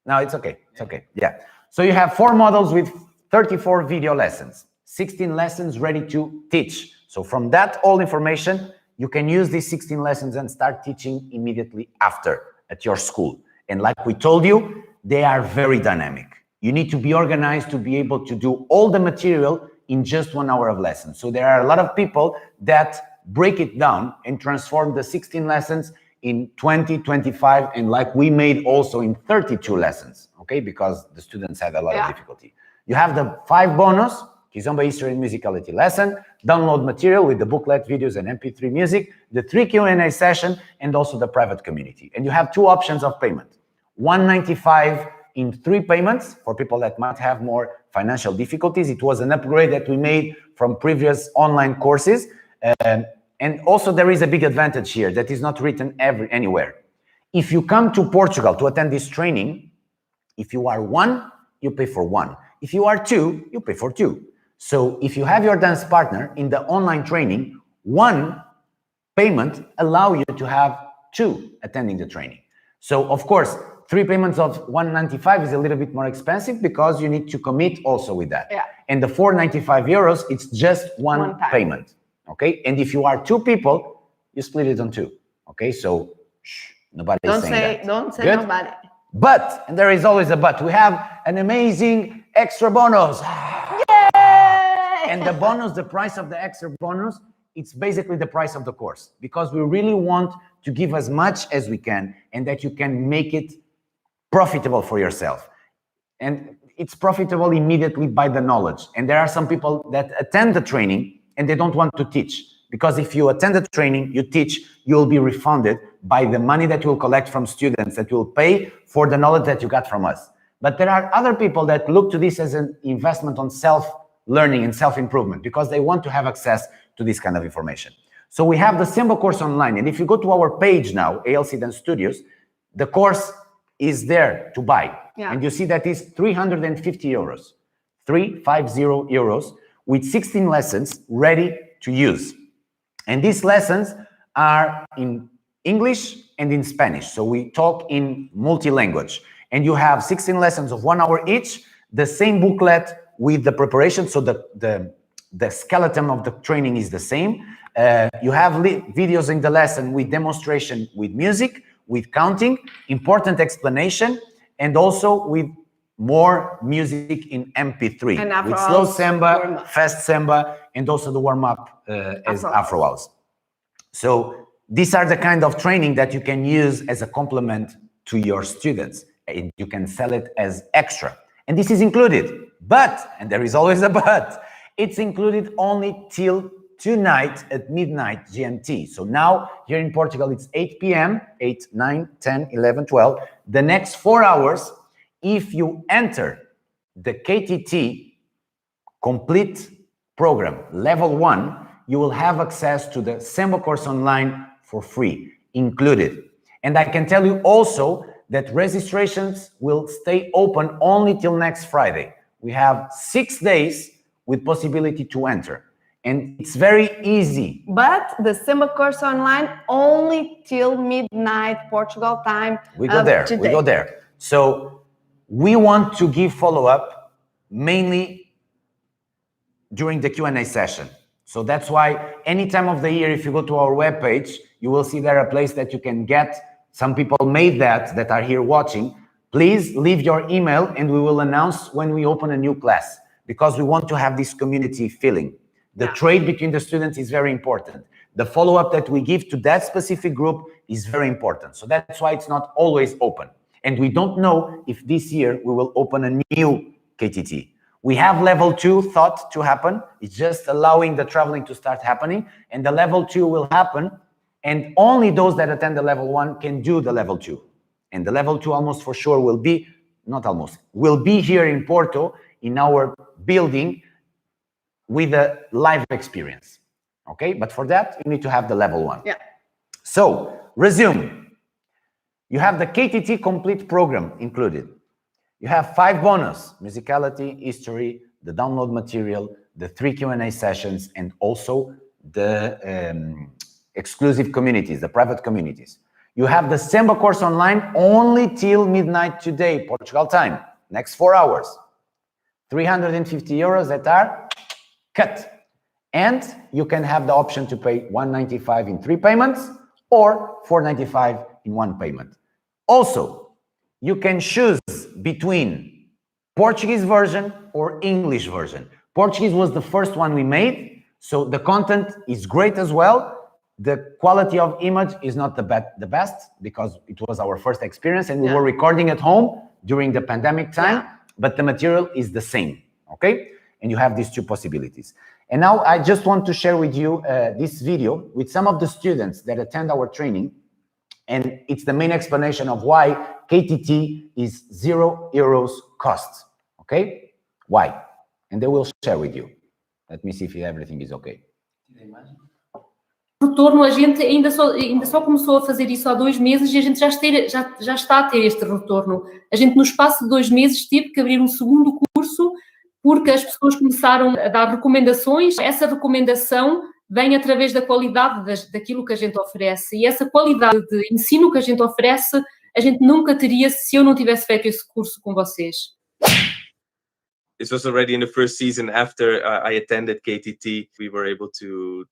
No, it's okay. It's okay. Yeah. So you have 4 models with 34 video lessons, 16 lessons ready to teach. So from that all information, you can use these 16 lessons and start teaching immediately after at your school. And like we told you, they are very dynamic. You need to be organized to be able to do all the material in just 1 hour of lesson. So there are a lot of people that break it down and transform the 16 lessons in 20, 25, and like we made also in 32 lessons, okay? Because the students had a lot of difficulty. You have the 5 bonus, Kizomba History and Musicality lesson, download material with the booklet, videos, and MP3 music, the 3 Q&A session, and also the private community. And you have 2 options of payment. 195 in 3 payments for people that might have more financial difficulties. It was an upgrade that we made from previous online courses. And also there is a big advantage here that is not written anywhere. If you come to Portugal to attend this training, if you are 1, you pay for 1. If you are 2, you pay for 2. So if you have your dance partner in the online training, 1 payment allow you to have 2 attending the training. So of course, 3 payments of 195 is a little bit more expensive because you need to commit also with that. And the 495 euros, it's just one payment. Okay, and if you are 2 people, you split it on 2. Okay, so nobody is saying that. Don't say Good? nobody. But, and there is always a but, we have an amazing extra bonus. Yay! And the bonus, the price of the extra bonus, it's basically the price of the course, because we really want to give as much as we can and that you can make it profitable for yourself. And it's profitable immediately by the knowledge. And there are some people that attend the training and they don't want to teach, because if you attend the training, you teach, you'll be refunded by the money that you'll collect from students that will pay for the knowledge that you got from us. But there are other people that look to this as an investment on self-learning and self-improvement, because they want to have access to this kind of information. So we have the Semba course online, and if you go to our page now, ALC Dance Studios, the course is there to buy. And you see that is 350 euros, 350 euros, with 16 lessons ready to use. And these lessons are in English and in Spanish. So we talk in multi-language. And you have 16 lessons of 1 hour each, the same booklet with the preparation. So the skeleton of the training is the same. You have videos in the lesson with demonstration, with music, with counting, important explanation, and also with more music in MP3, and with slow samba, fast samba, and also the warm-up as Afro House. So these are the kind of training that you can use as a complement to your students, and you can sell it as extra. And this is included, but, and there is always a but, it's included only till tonight at midnight GMT. So now here in Portugal, it's 8 p.m., 8, 9, 10, 11, 12. The next 4 hours, if you enter the KTT complete program, level 1, you will have access to the Semba course online for free, included. And I can tell you also that registrations will stay open only till next Friday. We have 6 days with possibility to enter. And it's very easy. But the Semba course online only till midnight Portugal time. We go there. Today. We go there. So we want to give follow-up mainly during the Q&A session. So that's why any time of the year, if you go to our webpage, you will see there a place that you can get. Some people made that are here watching. Please leave your email and we will announce when we open a new class, because we want to have this community feeling. The trade between the students is very important. The follow-up that we give to that specific group is very important. So that's why it's not always open. And we don't know if this year we will open a new KTT. We have level 2 thought to happen. It's just allowing the traveling to start happening. And the level 2 will happen. And only those that attend the level 1 can do the level 2. And the level 2 almost for sure will be, not almost, will be here in Porto in our building with a live experience. Okay, but for that, you need to have the level 1. So, resume. You have the KTT complete program included. You have 5 bonus, musicality, history, the download material, the 3 Q&A sessions, and also the exclusive communities, the private communities. You have the Semba course online only till midnight today, Portugal time, next 4 hours. 350 euros that are cut. And you can have the option to pay 195 in 3 payments or 495 in 1 payment. Also, you can choose between Portuguese version or English version. Portuguese was the first one we made, so the content is great as well. The quality of image is not the best because it was our first experience and we were recording at home during the pandemic time, but the material is the same, okay? And you have these two possibilities. And now I just want to share with you this video with some of the students that attend our training, and it's the main explanation of why KTT is €0 cost, okay? Why? And they will share with you. Let me see if everything is okay. Retorno, a gente ainda só começou a fazer isso há 2 meses e a gente já está a ter este retorno. A gente, no espaço de 2 meses, teve que abrir um segundo curso porque as pessoas começaram a dar recomendações. Essa recomendação vem através da qualidade daquilo que a gente oferece. E essa qualidade de ensino que a gente oferece, a gente nunca teria se eu não tivesse feito esse curso com vocês. This was already in the first season after I attended KTT. We were able to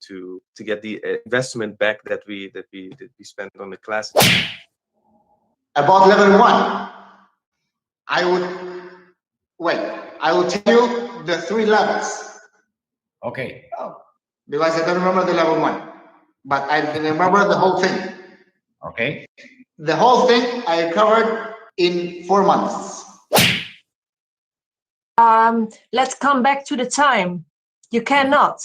get the investment back that we spent on the class. About level 1, I will tell you the 3 levels. Okay. Because I don't remember the level 1, but I remember the whole thing. Okay. The whole thing I covered in 4 months. Let's come back to the time. You cannot,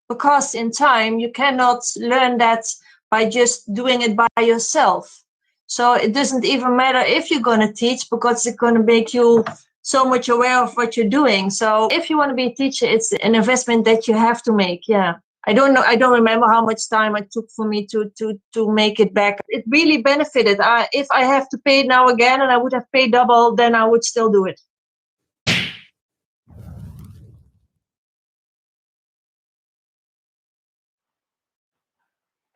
because in time you cannot learn that by just doing it by yourself. So it doesn't even matter if you're going to teach, because it's going to make you so much aware of what you're doing. So if you want to be a teacher, it's an investment that you have to make. Yeah. I don't know. I don't remember how much time it took for me to make it back. It really benefited. If I have to pay it now again and I would have paid double, then I would still do it.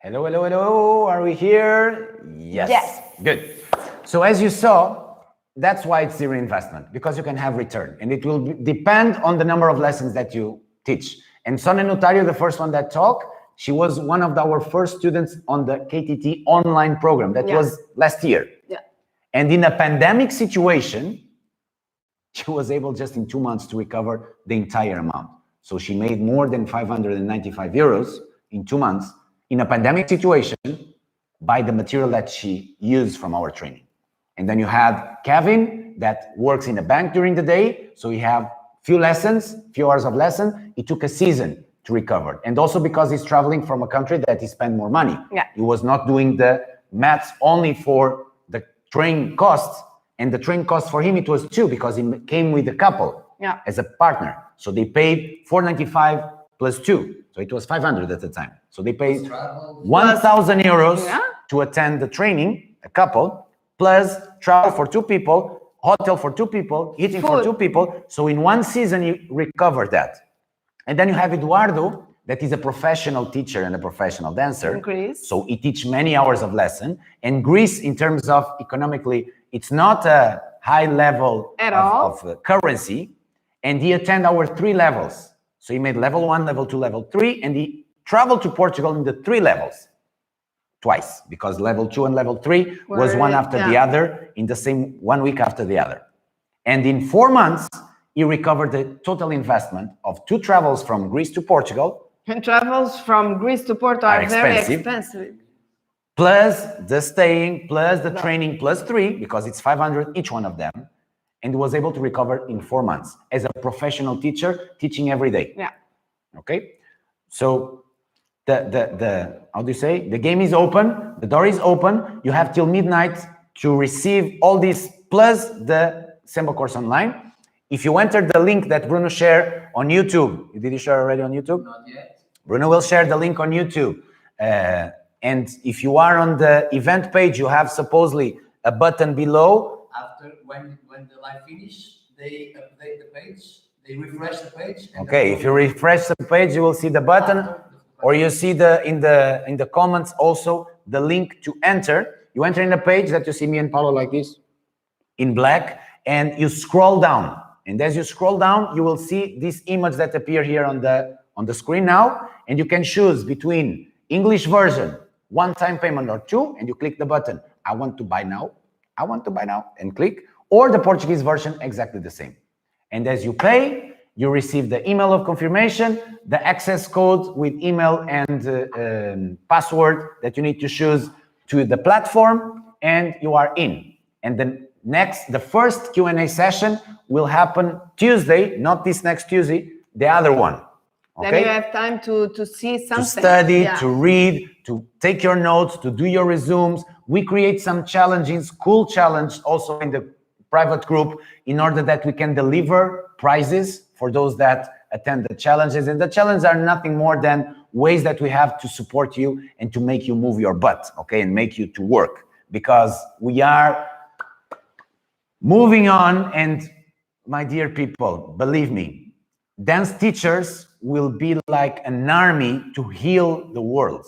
Hello, hello, hello. Are we here? Yes. Yes. Good. So as you saw, that's why it's zero investment, because you can have return, and it will depend on the number of lessons that you teach. And Sonia Notario, the first one that talked, she was one of our first students on the KTT online program. That was last year. Yeah. And in a pandemic situation, she was able just in 2 months to recover the entire amount. So she made more than €595 in 2 months in a pandemic situation by the material that she used from our training. And then you had Kevin that works in a bank during the day. So he have few hours of lesson. It took a season to recover. And also because he's traveling from a country that he spent more money. Yeah. He was not doing the maths only for the train costs. And the train cost for him, it was 2 because he came with a couple as a partner. So they paid $495 plus 2. So it was 500 at the time. So they paid €1,000 to attend the training, a couple, plus travel for 2 people, hotel for 2 people, eating for 2 people. So in 1 season, you recover that. And then you have Eduardo, that is a professional teacher and a professional dancer. In Greece. So he teaches many hours of lesson. And Greece, in terms of economically, it's not a high level of currency. And he attend our 3 levels. So he made level 1, level 2, level 3, and he traveled to Portugal in the 3 levels twice, because level 2 and level 3 was one after the other in the same 1 week after the other. And in 4 months, he recovered the total investment of 2 travels from Greece to Portugal. And travels from Greece to Porto are very expensive. Plus the staying, plus the training, plus 3, because it's 500 each one of them. And was able to recover in 4 months as a professional teacher, teaching every day. Yeah. Okay. So the how do you say? The game is open. The door is open. You have till midnight to receive all this plus the Semba course online. If you enter the link that Bruno shared on YouTube, did you share already on YouTube? Not yet. Bruno will share the link on YouTube. And if you are on the event page, you have supposedly a button below. After when the live finish, they update the page, they refresh the page. Okay, if you refresh the page, you will see the button, or you see in the comments also the link to enter. You enter in a page that you see me and Paula like this, in black, and you scroll down. And as you scroll down, you will see this image that appear here on the screen now, and you can choose between English version, one-time payment or 2, and you click the button. I want to buy now. I want to buy now, and click, or the Portuguese version, exactly the same. And as you pay, you receive the email of confirmation, the access code with email and password that you need to choose to the platform, and you are in. And the first Q&A session will happen Tuesday, not this next Tuesday, the other one. Okay? Then you have time to see something. To study, to read, to take your notes, to do your resumes. We create some challenges, cool challenge also in the private group in order that we can deliver prizes for those that attend the challenges. And the challenges are nothing more than ways that we have to support you and to make you move your butt, okay, and make you to work. Because we are moving on, and my dear people, believe me, dance teachers will be like an army to heal the world,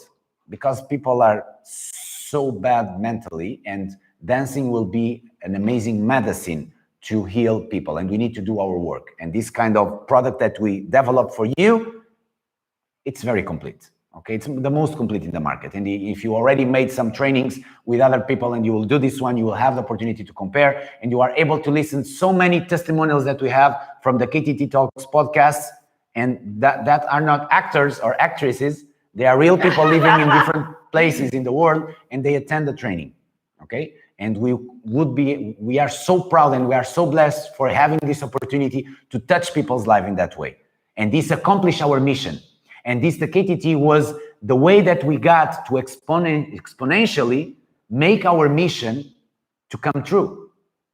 because people are so bad mentally, and dancing will be an amazing medicine to heal people, and we need to do our work. And this kind of product that we develop for you, it's very complete. Okay, it's the most complete in the market. And if you already made some trainings with other people and you will do this one, you will have the opportunity to compare, and you are able to listen so many testimonials that we have from the KTT Talks podcasts, and that are not actors or actresses. They are real people living in different places in the world, and they attend the training. Okay, and we are so proud and we are so blessed for having this opportunity to touch people's life in that way. And this accomplished our mission. And the KTT was the way that we got to exponentially make our mission to come true.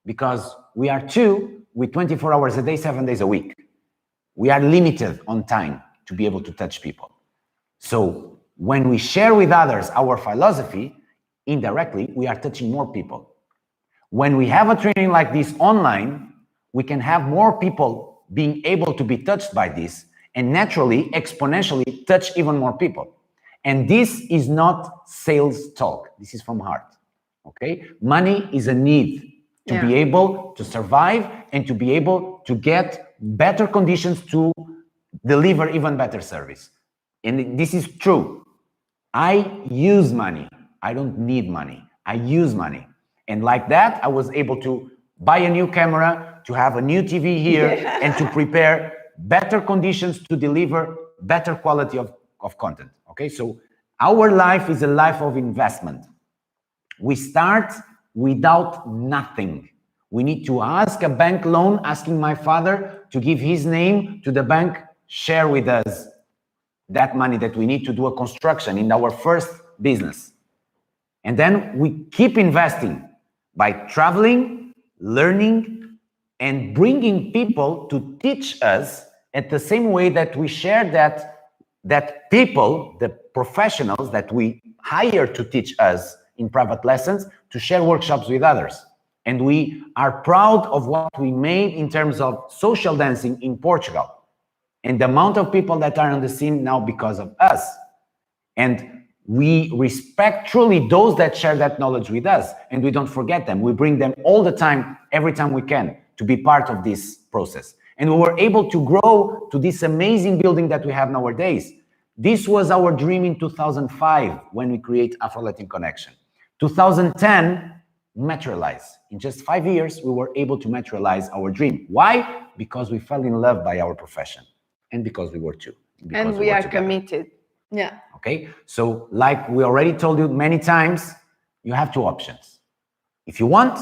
Because we are two with 24 hours a day, 7 days a week. We are limited on time to be able to touch people. So when we share with others our philosophy, indirectly, we are touching more people. When we have a training like this online, we can have more people being able to be touched by this, and naturally, exponentially touch even more people. And this is not sales talk. This is from heart, okay? Money is a need to be able to survive and to be able to get better conditions to deliver even better service. And this is true. I use money. I don't need money. I use money. And like that, I was able to buy a new camera, to have a new TV here, and to prepare better conditions to deliver better quality of content. Okay, so our life is a life of investment. We start without nothing. We need to ask a bank loan, asking my father to give his name to the bank, share with us that money that we need to do a construction in our first business. And then we keep investing by traveling, learning, and bringing people to teach us at the same way that we share that people, the professionals that we hire to teach us in private lessons, to share workshops with others. And we are proud of what we made in terms of social dancing in Portugal, and the amount of people that are on the scene now because of us. And we respect truly those that share that knowledge with us, and we don't forget them. We bring them all the time, every time we can, to be part of this process. And we were able to grow to this amazing building that we have nowadays. This was our dream in 2005 when we create Afro-Latin Connection. 2010, materialize. In just 5 years, we were able to materialize our dream. Why? Because we fell in love by our profession, and because we were two. And we are committed. Yeah. Okay, so like we already told you many times, you have two options. If you want,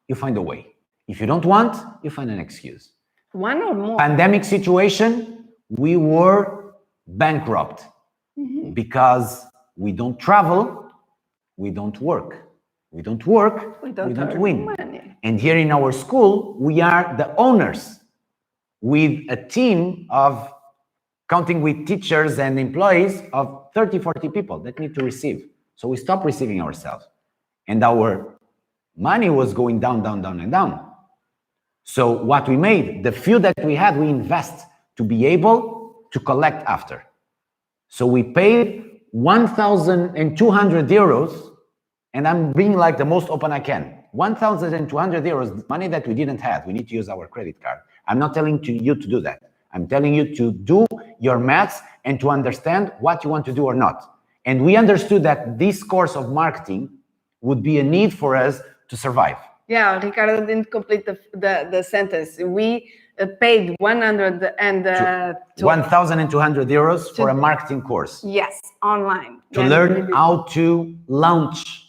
you find a way. If you don't want, you find an excuse. One or more. Pandemic situation, we were bankrupt because we don't travel, we don't work. We don't work, we don't win. Money. And here in our school, we are the owners with a team of, counting with teachers and employees, of 30, 40 people that need to receive. So we stopped receiving ourselves. And our money was going down, down, down, and down. So what we made, the few that we had, we invest to be able to collect after. So we paid 1,200 euros, and I'm being like the most open I can. 1,200 euros, money that we didn't have. We need to use our credit card. I'm not telling you to do that. I'm telling you to do your maths and to understand what you want to do or not. And we understood that this course of marketing would be a need for us to survive. Yeah, Ricardo didn't complete the sentence. We paid 1,200 euros for a marketing course. Yes, online. To learn how to launch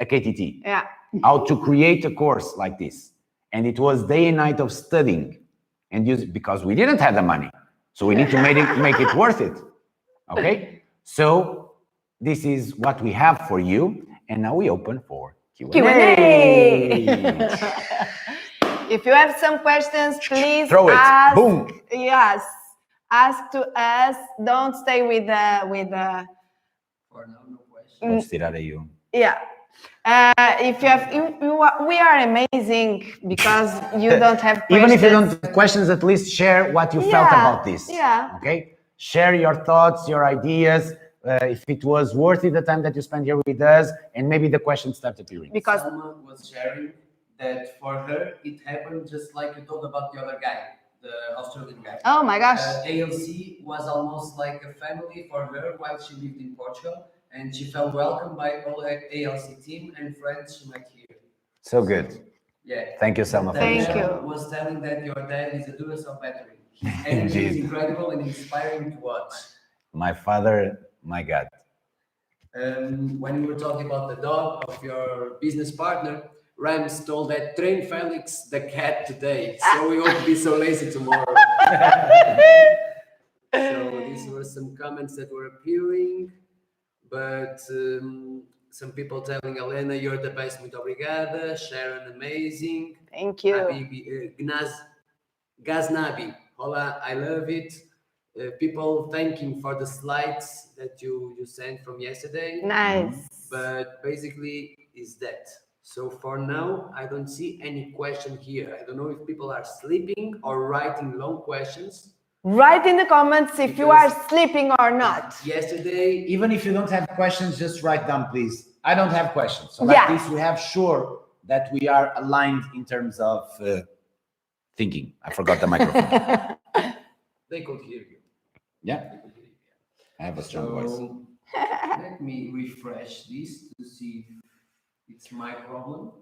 a KTT. Yeah. How to create a course like this. And it was day and night of studying. And because we didn't have the money. So we need to make it worth it. Okay? So this is what we have for you. And now we open for Q&A. If you have some questions, please throw it. Ask. Boom. Yes, ask to us. Don't stay with the. For now, no questions. Let's tirar aí. Yeah. If you have, we are amazing because you don't have questions. Even if you don't have questions, at least share what you felt about this. Yeah. Okay. Share your thoughts, your ideas. If it was worth it, the time that you spent here with us, and maybe the questions start appearing. Because someone was sharing that for her, it happened just like you told about the other guy, the Australian guy. Oh my gosh. ALC was almost like a family for her while she lived in Portugal, and she felt welcomed by all the ALC team and friends she met here. So good. Yeah. Thank you, Selma. Thank you. Was telling that your dad is a Duracell battery. And it is incredible and inspiring to watch. My father, my God. When you were talking about the dog of your business partner, Rams told that train Felix the cat today, so we won't be so lazy tomorrow. So these were some comments that were appearing, but some people telling Elena, you're the best, muito obrigada. Sharon, amazing. Thank you. Gaznabi, hola, I love it. People thanking for the slides that you sent from yesterday. Nice. But basically is that. So for now, I don't see any question here. I don't know if people are sleeping or writing long questions. Write in the comments if you are sleeping or not. Yesterday, even if you don't have questions, just write down, please. I don't have questions. So like this, we have sure that we are aligned in terms of thinking. I forgot the microphone. They could hear you. Yeah. I have a strong voice. Let me refresh this to see if it's my problem.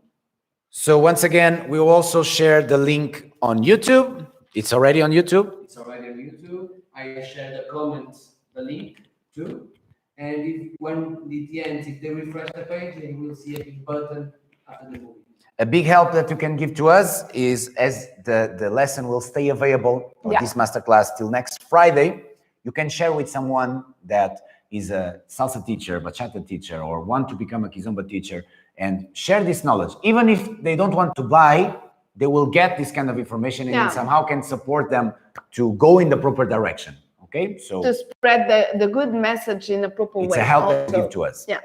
So once again, we will also share the link on YouTube. It's already on YouTube. It's already on YouTube. I share the comments, the link too. And if when it ends, if they refresh the page, they will see a big button after the movie. A big help that you can give to us is, as the lesson will stay available, or this masterclass till next Friday, you can share with someone that is a salsa teacher, bachata teacher, or want to become a Kizomba teacher, and share this knowledge. Even if they don't want to buy, they will get this kind of information and somehow can support them to go in the proper direction. Okay, so to spread the good message in a proper way. It's a help that you give to us. Yeah.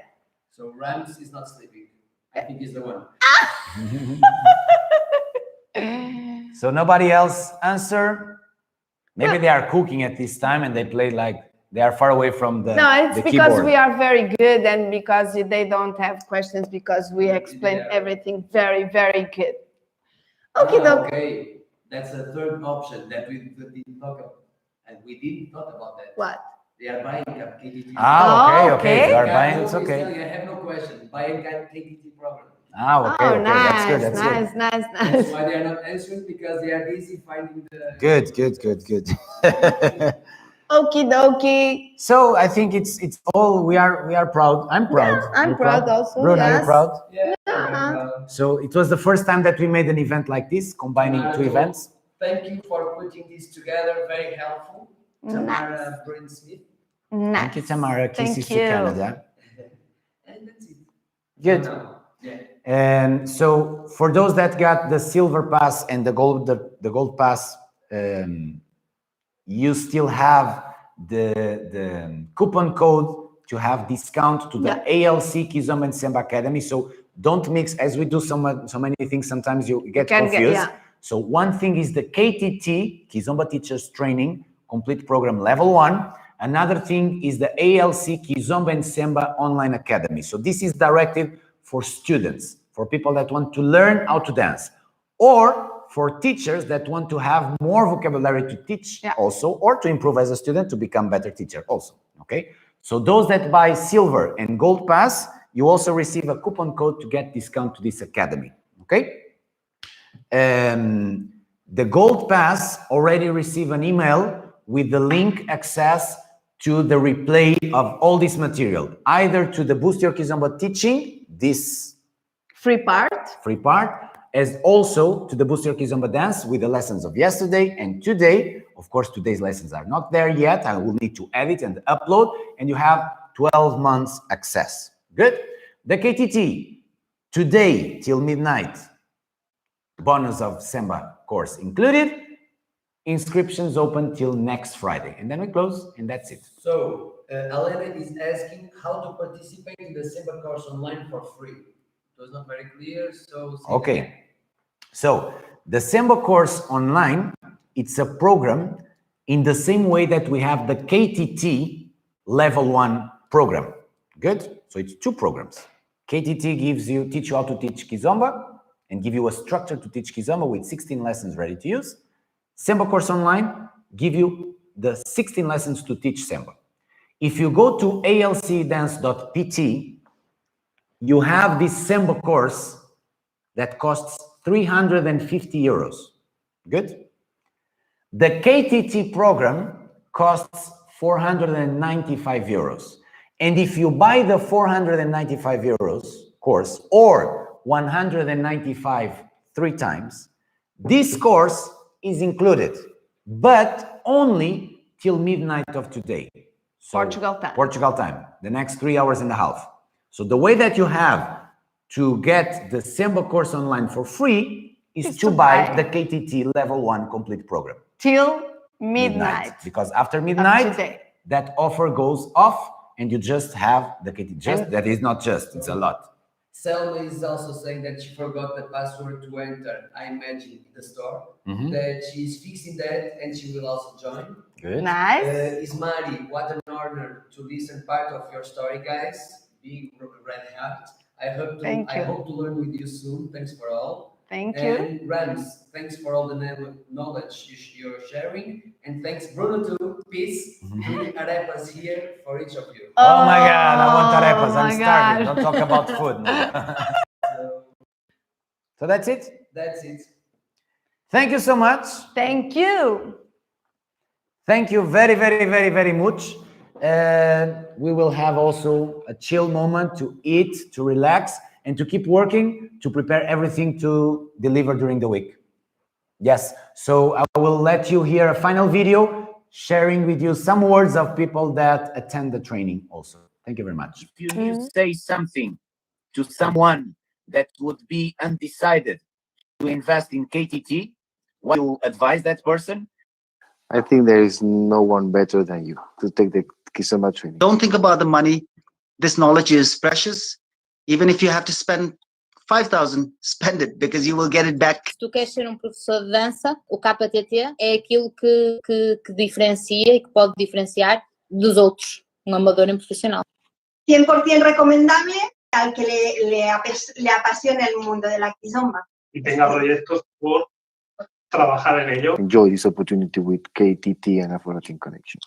So Rams is not sleeping. I think he's the one. So nobody else answer. Maybe they are cooking at this time and they play like they are far away from the No, it's the because keyboard. we are very good and because they don't have questions because we explain everything very, very good. Okay, okay. That's the third option that we didn't talk about. And we didn't talk about that. What? They are buying a KTT. Okay. They are buying, it's okay. I have no question. Buying a KTT program. Okay. Nice, That's good. That's nice, good. nice. That's why they are not answering because they are busy finding the. Good. Okie dokie. So I think it's all we are proud. I'm proud. Yeah, I'm You're proud also. Bruno, yes. you're proud. Yeah. So it was the first time that we made an event like this, combining two events. Thank you for putting this together. Very helpful. Tamara Bryn-Smith. Nice. Thank you, Tamara. Kisses to you. Canada. And that's it. Good. Yeah. And so for those that got the silver pass and the gold pass, you still have the coupon code to have discount to the ALC Kizomba and Semba Academy. So don't mix, as we do so many things, sometimes you get confused. So one thing is the KTT, Kizomba Teachers Training, Complete Program Level 1. Another thing is the ALC Kizomba and Semba Online Academy. So this is directed for students, for people that want to learn how to dance, or for teachers that want to have more vocabulary to teach also, or to improve as a student to become better teacher also, okay? So those that buy silver and gold pass, you also receive a coupon code to get discount to this academy, okay? The Gold Pass already received an email with the link access to the replay of all this material, either to the Boost Your Kizomba teaching, this free part, as also to the Boost Your Kizomba dance with the lessons of yesterday and today. Of course, today's lessons are not there yet. I will need to edit and upload, and you have 12 months access. Good. The KTT, today till midnight, bonus of Semba course included. Inscriptions open till next Friday, and then we close, and that's it. So, Alena is asking how to participate in the Semba course online for free. It was not very clear, so... Okay. So, the Semba course online, it's a program in the same way that we have the KTT Level 1 program. Good? So, it's two programs. KTT teach you how to teach Kizomba and give you a structure to teach Kizomba with 16 lessons ready to use. Semba course online give you the 16 lessons to teach Semba. If you go to alcdance.pt, you have this Semba course that costs 350 euros. Good? The KTT program costs 495 euros. And if you buy the 495 euros course or 195 3 times, this course is included, but only till midnight of today. So Portugal time, the next 3 hours and a half. So the way that you have to get the Semba course online for free is to buy the KTT Level 1 complete program. Till midnight. Because after midnight, that offer goes off and you just have the KTT. That is not just, it's a lot. Selma is also saying that she forgot the password to enter, I imagine, in the store. That she's fixing that and she will also join. Good. Nice. Ismari, what an honor to listen part of your story, guys. Big red heart. I hope to learn with you soon. Thanks for all. Thank you. And Rams, thanks for all the knowledge you're sharing. And thanks, Bruno, too. Peace. Bring arepas here for each of you. Oh my God, I want arepas. I'm starving. Don't talk about food. No. So that's it? That's it. Thank you so much. Thank you. Thank you very, very, very, very much. We will have also a chill moment to eat, to relax, and to keep working to prepare everything to deliver during the week. Yes, so I will let you hear a final video sharing with you some words of people that attend the training also. Thank you very much. If you say something to someone that would be undecided to invest in KTT, what do you advise that person? I think there is no one better than you to take the Kizomba training. Don't think about the money. This knowledge is precious. Even if you have to spend 5,000, spend it because you will get it back. Se tu queres ser professor de dança, o KTT é aquilo que diferencia e que pode diferenciar dos outros, amador em profesional. 100% recomendable al que le apasiona el mundo de la Kizomba. Y tenga proyectos por trabajar en ello. Enjoy this opportunity with KTT and Afro Latin Connection.